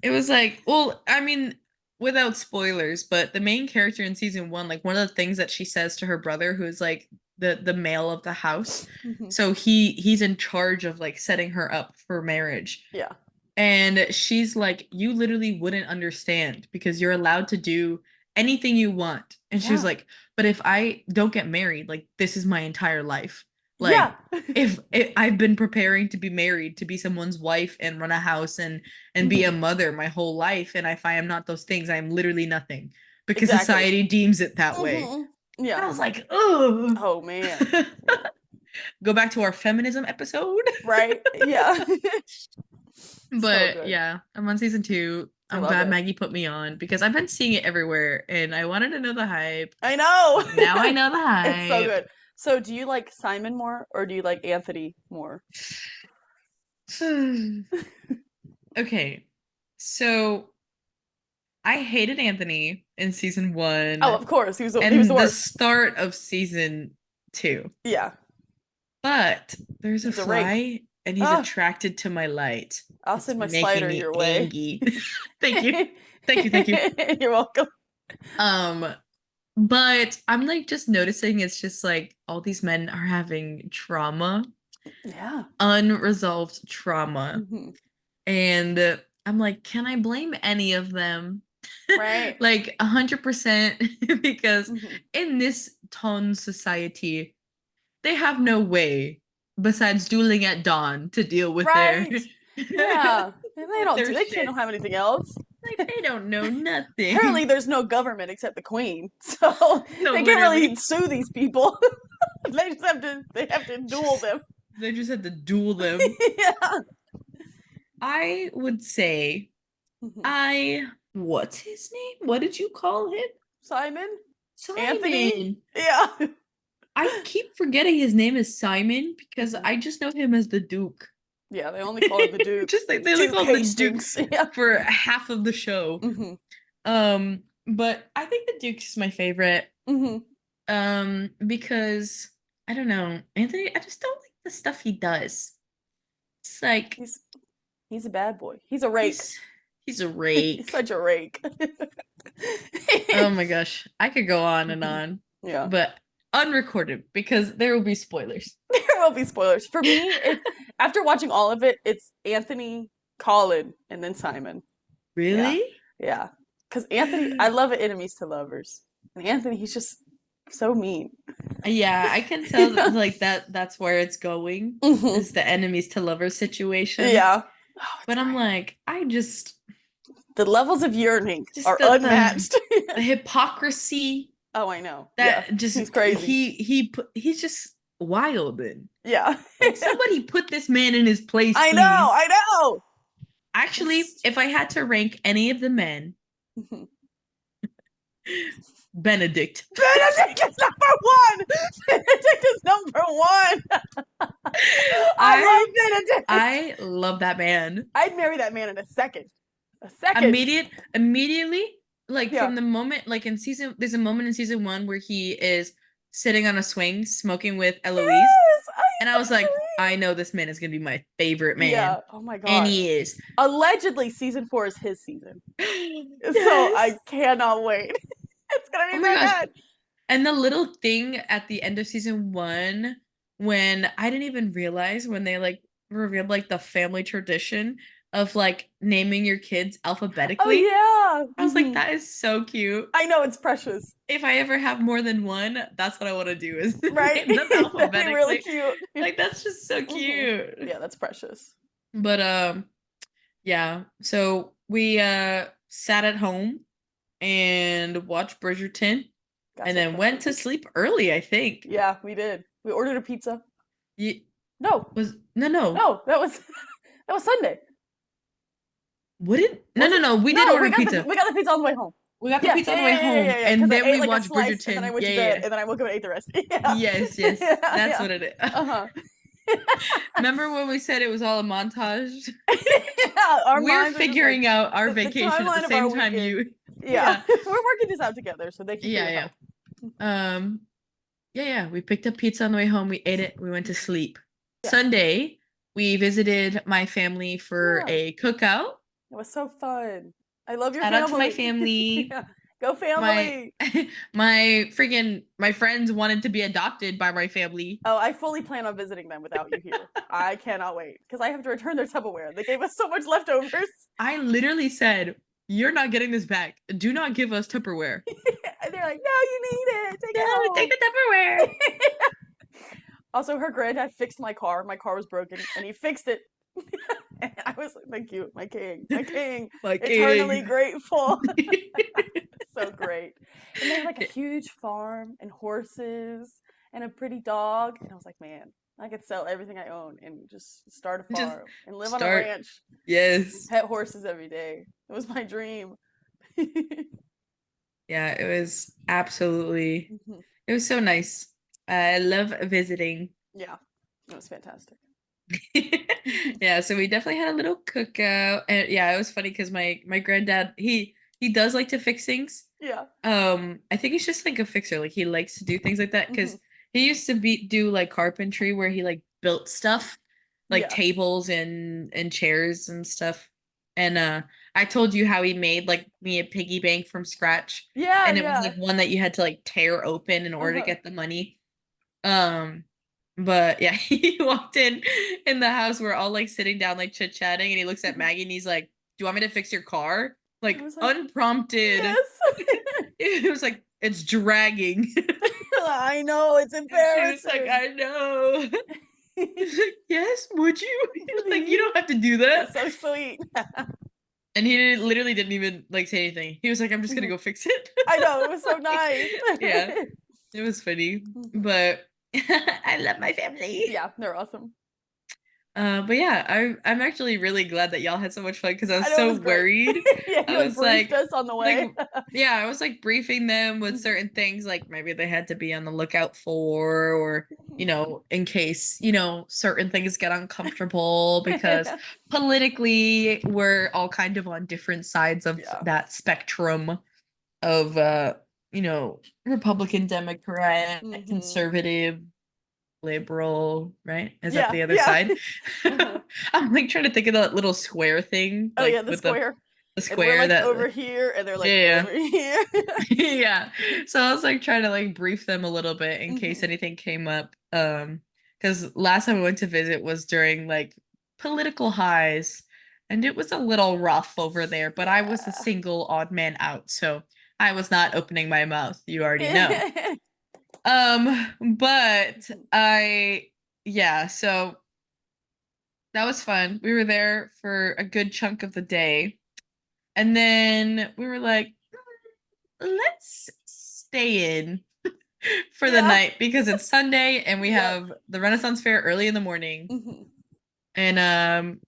It was like, well, I mean, without spoilers, but the main character in season one, like one of the things that she says to her brother, who's like the male of the house, Mhm. so he's in charge of like setting her up for marriage. Yeah. And she's like, you literally wouldn't understand because you're allowed to do anything you want. And she was Yeah. like, but if I don't get married, like this is my entire life. Yeah. Like if I've been preparing to be married, to be someone's wife and run a house and be a Mhm. mother my whole life, and if I am not those things, I'm literally nothing because Exactly. society deems it that way. Hmm. And Yeah. I was like, oh, Oh man. Yeah. go back to our feminism episode. Right? Yeah. So But good. yeah, I'm on season two. I I'm love glad it. Maggie put me on because I've been seeing it everywhere and I wanted to know the hype. I know. Now I know the It's so hype. good. So, do you like Simon more or do you like Anthony more? Okay. So I hated Anthony in season Oh, one of course. He was the and the worst. start of season two. Yeah. But there's a He's a rake. fly and he's Ah, attracted to my light. I'll It's send my making slider me your way. angry. Thank you. Thank you. Thank you. You're welcome. Um, But I'm like just noticing it's just like all these men are having trauma, Yeah. unresolved trauma. Hmm. And I'm like, can I blame any of them? Right. Like 100% because Hmm. in this ton society, they have no way besides dueling at dawn to deal with their Right. Yeah. And they with don't their they can't shit. have anything else. Like they don't know Apparently nothing. there's no government except the queen. So No, they can't really literally. sue these people. They have to duel Just them. they just had to duel them. Yeah. I would say Mhm. I what's his name? What did you call him? Simon? Anthony? Simon. Yeah. I keep forgetting his name is Simon because Mhm. I just know him as the Duke. Yeah, they only call him the Duke. Just like they only Duke call him the Duke Hastings. Yeah. for half of the show. Hmm. But I think the Duke's my favorite. Hmm. Because I don't know, Anthony, I just don't like the stuff he does. It's like He's he's a bad boy. He's a rake. he's he's a He's rake. such a rake. Oh my gosh, I could go on and Mhm. on, Yeah. but unrecorded because there will be spoilers. There will be spoilers. For me, it's after watching all of it, it's Anthony, Colin, and then Simon. Yeah. Really? Yeah. Because Anthony, I love it, enemies to lovers. And Anthony, he's just so mean. Yeah, I can tell that, Yeah. like that's where it's going. Hmm. Is the enemies to lovers situation. Yeah. Oh, it's But I'm great. like, I The levels of yearning just are unmatched. the hypocrisy Oh, I know. Yeah. that just He's crazy. he's just wild and Yeah. like somebody put this man in his place, I know. I please. know. Actually, Just if I had to rank any of the men, Benedict. Benedict is number one. Benedict is number one. I I love Benedict. I love that man. I'd marry that man in a second. A second. Immediately, like Yeah. from the moment, like in season, there's a moment in season one where he is sitting on a swing smoking with Eloise, Yes, and I was I like, agree. I know this man is gonna be my favorite man, Yeah. Oh my and gosh. he is. Allegedly, season four is his season, so I Yes. cannot wait. It's gonna Oh be my so gosh. good. And the little thing at the end of season one, when I didn't even realize when they like revealed like the family tradition of like naming your kids Oh alphabetically, yeah. I was like, Hmm. that is so cute. I know it's precious, If I ever have more than one, that's what I want to do is right? name them That'd be really alphabetically. cute. Like that's just so Hmm. cute. Yeah, that's precious. But yeah. So we sat at home and watched Bridgerton Got and some then went to cupcakes. sleep early, I think. Yeah, we did. We ordered a pizza. You No, was no. no, that was that was Sunday. What did Was it? no, we did No, order pizza. we got the pizza on the way home. We got the Yeah, pizza on the way home yeah. Because and I then ate we like a watched slice, and then I Bridgerton. went Yeah, to yeah, bed, yeah. and then I woke up and ate the rest. Yeah, Yes, yes. yeah, That's yeah. what it is. Uh Remember when we said it was all a montage? huh. Yeah, our We're minds are just like figuring out our the vacation at the timeline of our same time weekend. you. Yeah, Yeah. we're working this out together. So thank you for Yeah, your yeah. help. Um yeah. We picked up pizza on the way home, we ate it, we went to sleep. Yeah, Sunday, we visited my family for yeah, a cookout. It was so fun. I love your Shout out to my family. family. Yeah. Go My family. my friends wanted to be adopted by my family. Oh, I fully plan on visiting them without you here. I cannot wait because I have to return their Tupperware. They gave us so much leftovers. I literally said, "You're not getting this back. Do not give us Tupperware." And they're like, no, you need it. Take No, it take home. the Tupperware. Also, her granddad fixed my car. My car was broken, and he fixed it. And I was like, thank you, my king, My eternally king. grateful. So great. And they have like a huge farm and horses and a pretty dog. And I was like, man, I could sell everything I own and just start a Just farm and live on a start. ranch and Yes. pet horses every day. It was my dream. Yeah, it was absolutely, Mhm. it was so nice. I love visiting. Yeah, it was fantastic. Yeah, so we definitely had a little cookout. And yeah, it was funny because my granddad, he does like to fix things. Yeah. I think he's just like a fixer. Like he likes to do things like that Hmm. because he used to be do like carpentry where he like built stuff, like Yeah. tables and chairs and stuff. And I told you how he made like me a piggy bank from scratch, Yeah, and it was yeah. like one that you had to like tear open in order to Uh-huh. get the money. Um, but yeah, he walked in the house. We're all like sitting down, like chit chatting, and he looks at Mhm. Maggie and he's like, "Do you want me to fix your car?" I Like was like, unprompted. yes. It was like it's dragging. I know, it's And she was like, embarrassing. "I know." He's like, "Yes, would you?" Like, you Please. don't have to do that. That's so sweet. And he literally didn't even like say anything. He was like, "I'm just gonna Mhm. go fix it." I know, it was so Like, nice. yeah, it was funny, Mhm. but I love my family. Yeah, they're awesome. But yeah, I'm actually really glad that y'all had so much fun because I I was know it so was great. worried. Yeah, you I like was briefed us on the like, way. yeah, I was like briefing them with Mhm. certain things, like maybe they had to be on the lookout for, or in case certain things get uncomfortable because politically we're all kind of on different sides of Yeah. that spectrum of Republican, Democrat, Hmm. conservative, liberal, right? Is that Yeah, the other yeah. side? Uh-huh. I'm like trying to think of that little square thing, Oh yeah, like the with the square. the And we're square like that over here and they're like yeah. over here. Yeah. So I was like trying to like brief them a little bit in case Hmm. anything came up. Because last time I went to visit was during like political highs, and it was a little rough over there, but I was the Yeah. single odd man out, so I was not opening my mouth, you already know. But yeah, so that was fun. We were there for a good chunk of the day. And then we were like, let's stay in for the Yeah. night because it's Sunday and we Yep. have the Renaissance Fair early in the morning. Hmm. And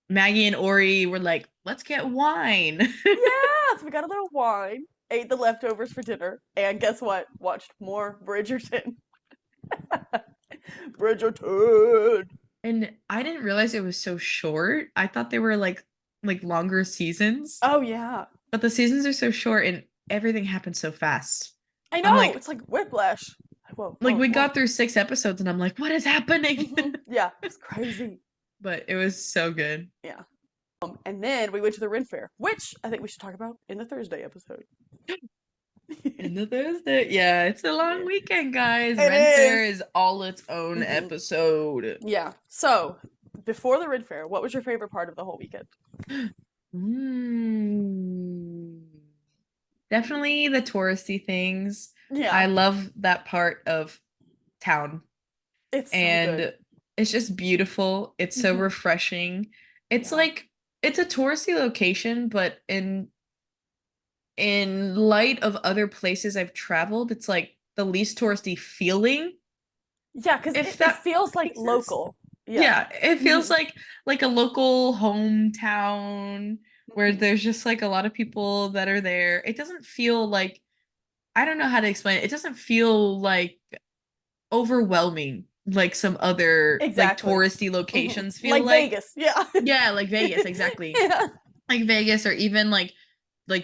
Maggie and Ori were like, let's get wine. Yeah, so we got a little wine, ate the leftovers for dinner, and guess what? Watched more Bridgerton. Bridgerton. And I didn't realize it was so short. I thought they were like longer seasons, Oh yeah. but the seasons are so short and everything happens so fast. I I'm know. like, It's like whiplash. Whoa, like whoa, we whoa. got through 6 episodes and I'm like, what is happening? Yeah, it was crazy. But it was so good. Yeah. And then we went to the Ren Fair, which I think we should talk about in the Thursday episode. In the Thursday. Yeah, it's a long Yeah. weekend, guys. It Ren is. Fair is all its own Hmm. episode. Yeah. So, before the Ren Fair, what was your favorite part of the whole weekend? Mm. Definitely the touristy things. Yeah, I love that part of town. it's so good. And it's just beautiful. It's so Hmm. refreshing. It's Yeah. like it's a touristy location, but in light of other places I've traveled, it's like the least touristy feeling, Yeah, because if it that feels like makes sense. local. Yeah. Yeah, it Hmm. feels like a local hometown where Hmm. there's just like a lot of people that are there. It doesn't feel like I don't know how to explain it. It doesn't feel like overwhelming like some other like Exactly. touristy Hmm. locations feel Like like. Vegas. Yeah. Yeah, like Vegas, exactly. Yeah. Like Vegas or even like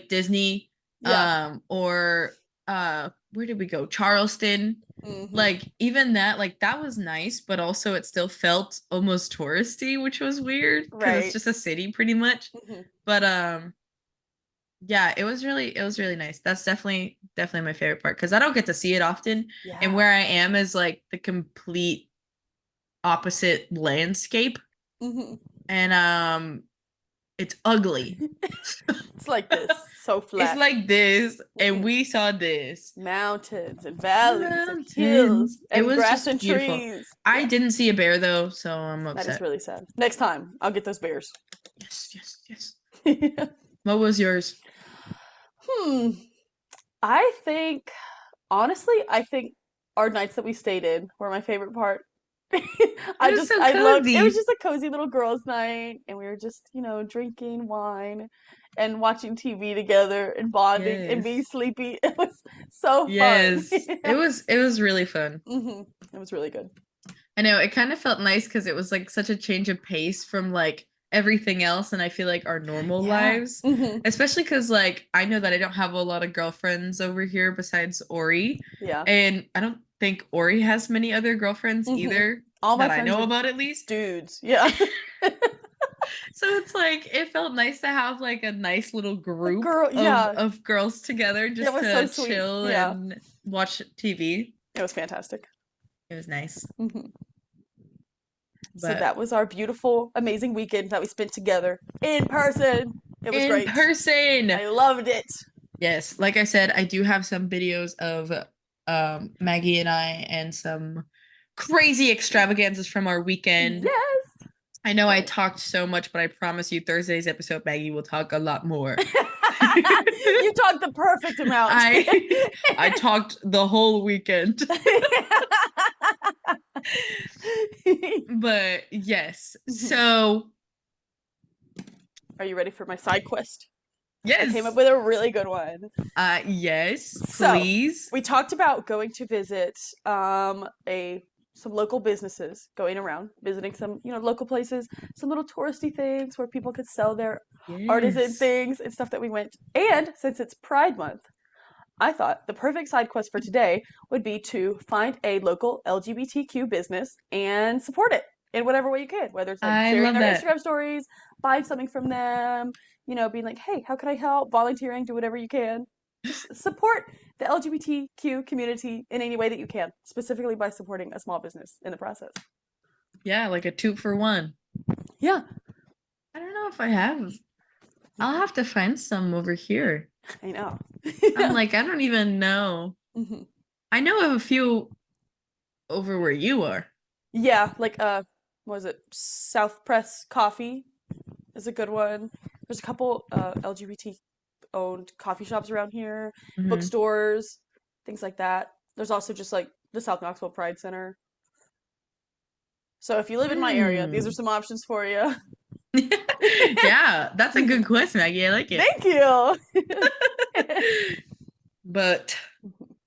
Disney Yeah. or where did we go? Charleston. Hmm. Like even that, like that was nice, but also it still felt almost touristy, which was weird because it's Right. just a city pretty much. Hmm. But yeah, it was really nice. That's definitely my favorite part because I don't get to see it often. And Yeah. where I am is like the complete opposite landscape. Hmm. And it's ugly. It's like this, so It's flat. like this, and Hmm. we saw this. Mountains and valleys and hills Mountains. It and was grass just and beautiful. trees. I Yeah, didn't see a bear though, so I'm that is upset. really sad. Next time, I'll get those bears. Yes, yes, yes. Hmm. What was yours? I think, honestly, I think our nights that we stayed in were my favorite part. It was so I loved, it was cozy. just a cozy little girls' night, and we were just, drinking wine and watching TV together and bonding and being Yes. sleepy. It was so fun. Yes. It was really fun. Hmm. It was really good. I know it kind of felt nice because it was like such a change of pace from like everything else and I feel like our normal Yeah. lives. Hmm. Especially because like I know that I don't have a lot of girlfriends over here besides Ori. Yeah. And I don't think Ori has many other girlfriends Hmm. either All my that I friends know are about at least. dudes. Yeah. So it's like it felt nice to have like a nice little group Girl, of yeah. of girls together It just was so to sweet. chill Yeah. and watch TV. It was fantastic. It was nice. Hmm. So But that was our beautiful, amazing weekend that we spent together in person. It was in great. person. I loved it. Yes, like I said, I do have some videos of Maggie and I and some crazy extravaganzas from our weekend. Yes. I know I But talked so much, but I promise you Thursday's episode Maggie will talk a lot more. you talked the perfect amount. I I talked the whole weekend. But yes. So, Are you ready for my side quest? I came up yes. with a really good one. Yes, So please. we talked about going to visit a some local businesses, going around visiting some local places, some little touristy things where people could sell their artisan Yes. things and stuff that we went. And since it's Pride Month, I thought the perfect side quest for today would be to find a local LGBTQ business and support it in whatever way you can, whether it's like I sharing love their that. Instagram stories, buying something from them, being like, hey, how can I help? Volunteering, do whatever you can. Just support the LGBTQ community in any way that you can, specifically by supporting a small business in the process. Yeah, like a 2 for 1. Yeah. I don't know if I have. I'll have to find some over here. I know. I'm like, I don't even know. Hmm. I know of a few over where you are. Yeah, like what was it? South Press Coffee is a good one. There's a couple LGBT owned coffee shops around here, Hmm. bookstores, things like that. There's also just like the South Knoxville Pride Center. So if you live in my area, these are Hmm. some options for you. Yeah, that's a good quest, Maggie. I like it. Thank you. But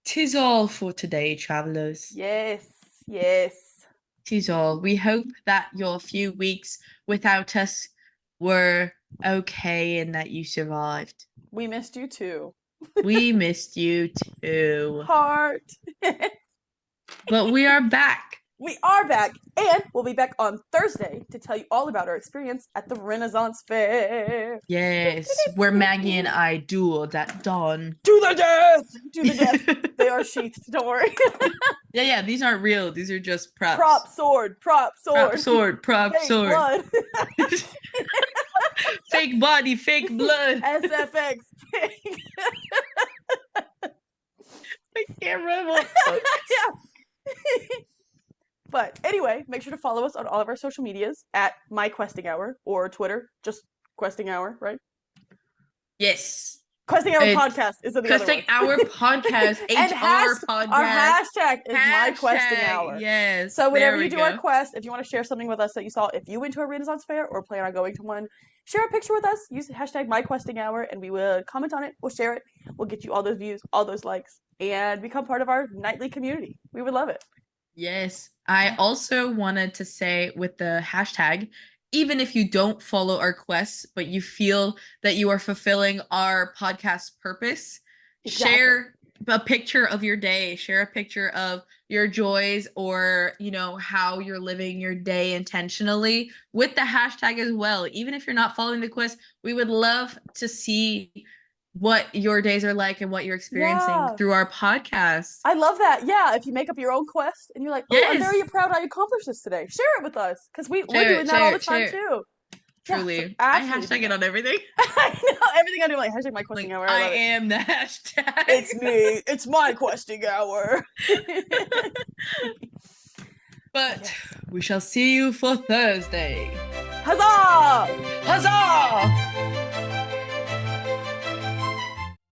'tis all for today, travelers. Yes, yes. 'Tis all. We hope that your few weeks without us were okay and that you survived. We missed you too. We missed you too. Heart. But we are back. We are back, and we'll be back on Thursday to tell you all about our experience at the Renaissance Fair. Yes, where Maggie and I dueled at dawn. To the death! To the death. Yeah, They are sheathed, don't worry. yeah, these aren't real. These are just Prop props. sword, prop Prop sword. sword, prop Fake sword. blood. Fake body, fake blood. SFX. Fake. I can't remember what folks. Yeah. But anyway, make sure to follow us on all of our social medias at My Questing Hour or Twitter, just Questing Hour, right? Yes. Questing Hour It's Podcast is the other one. Custing Our Podcast, And HR our Podcast. hashtag is My Questing Hashtag. Hour. Yes. So There whenever you we do our go. quest, if you want to share something with us that you saw, if you went to a Renaissance fair or plan on going to one, share a picture with us. Use the hashtag MyQuestingHour, and we will comment on it. We'll share it. We'll get you all those views, all those likes, and become part of our nightly community. We would love it. Yes. I also wanted to say with the hashtag, even if you don't follow our quests, but you feel that you are fulfilling our podcast purpose, Exactly. share a picture of your day, share a picture of your joys or, how you're living your day intentionally with the hashtag as well. Even if you're not following the quest, we would love to see what your days are like and what you're experiencing Yeah. through our podcast. I love that. Yeah, if you make up your own quest and you're like, "Oh, I'm very Yes. proud I accomplished this today." Share it with us because we're Share doing it, that all share the it, time share it. too. Yeah, so Truly. I absolutely do hashtag it that. on everything. I know everything I do, like hashtag my questing Like, hour. I I love it. am the hashtag. It's me. It's my questing hour. But But yes, we shall see you for Thursday. huzzah! Huzzah!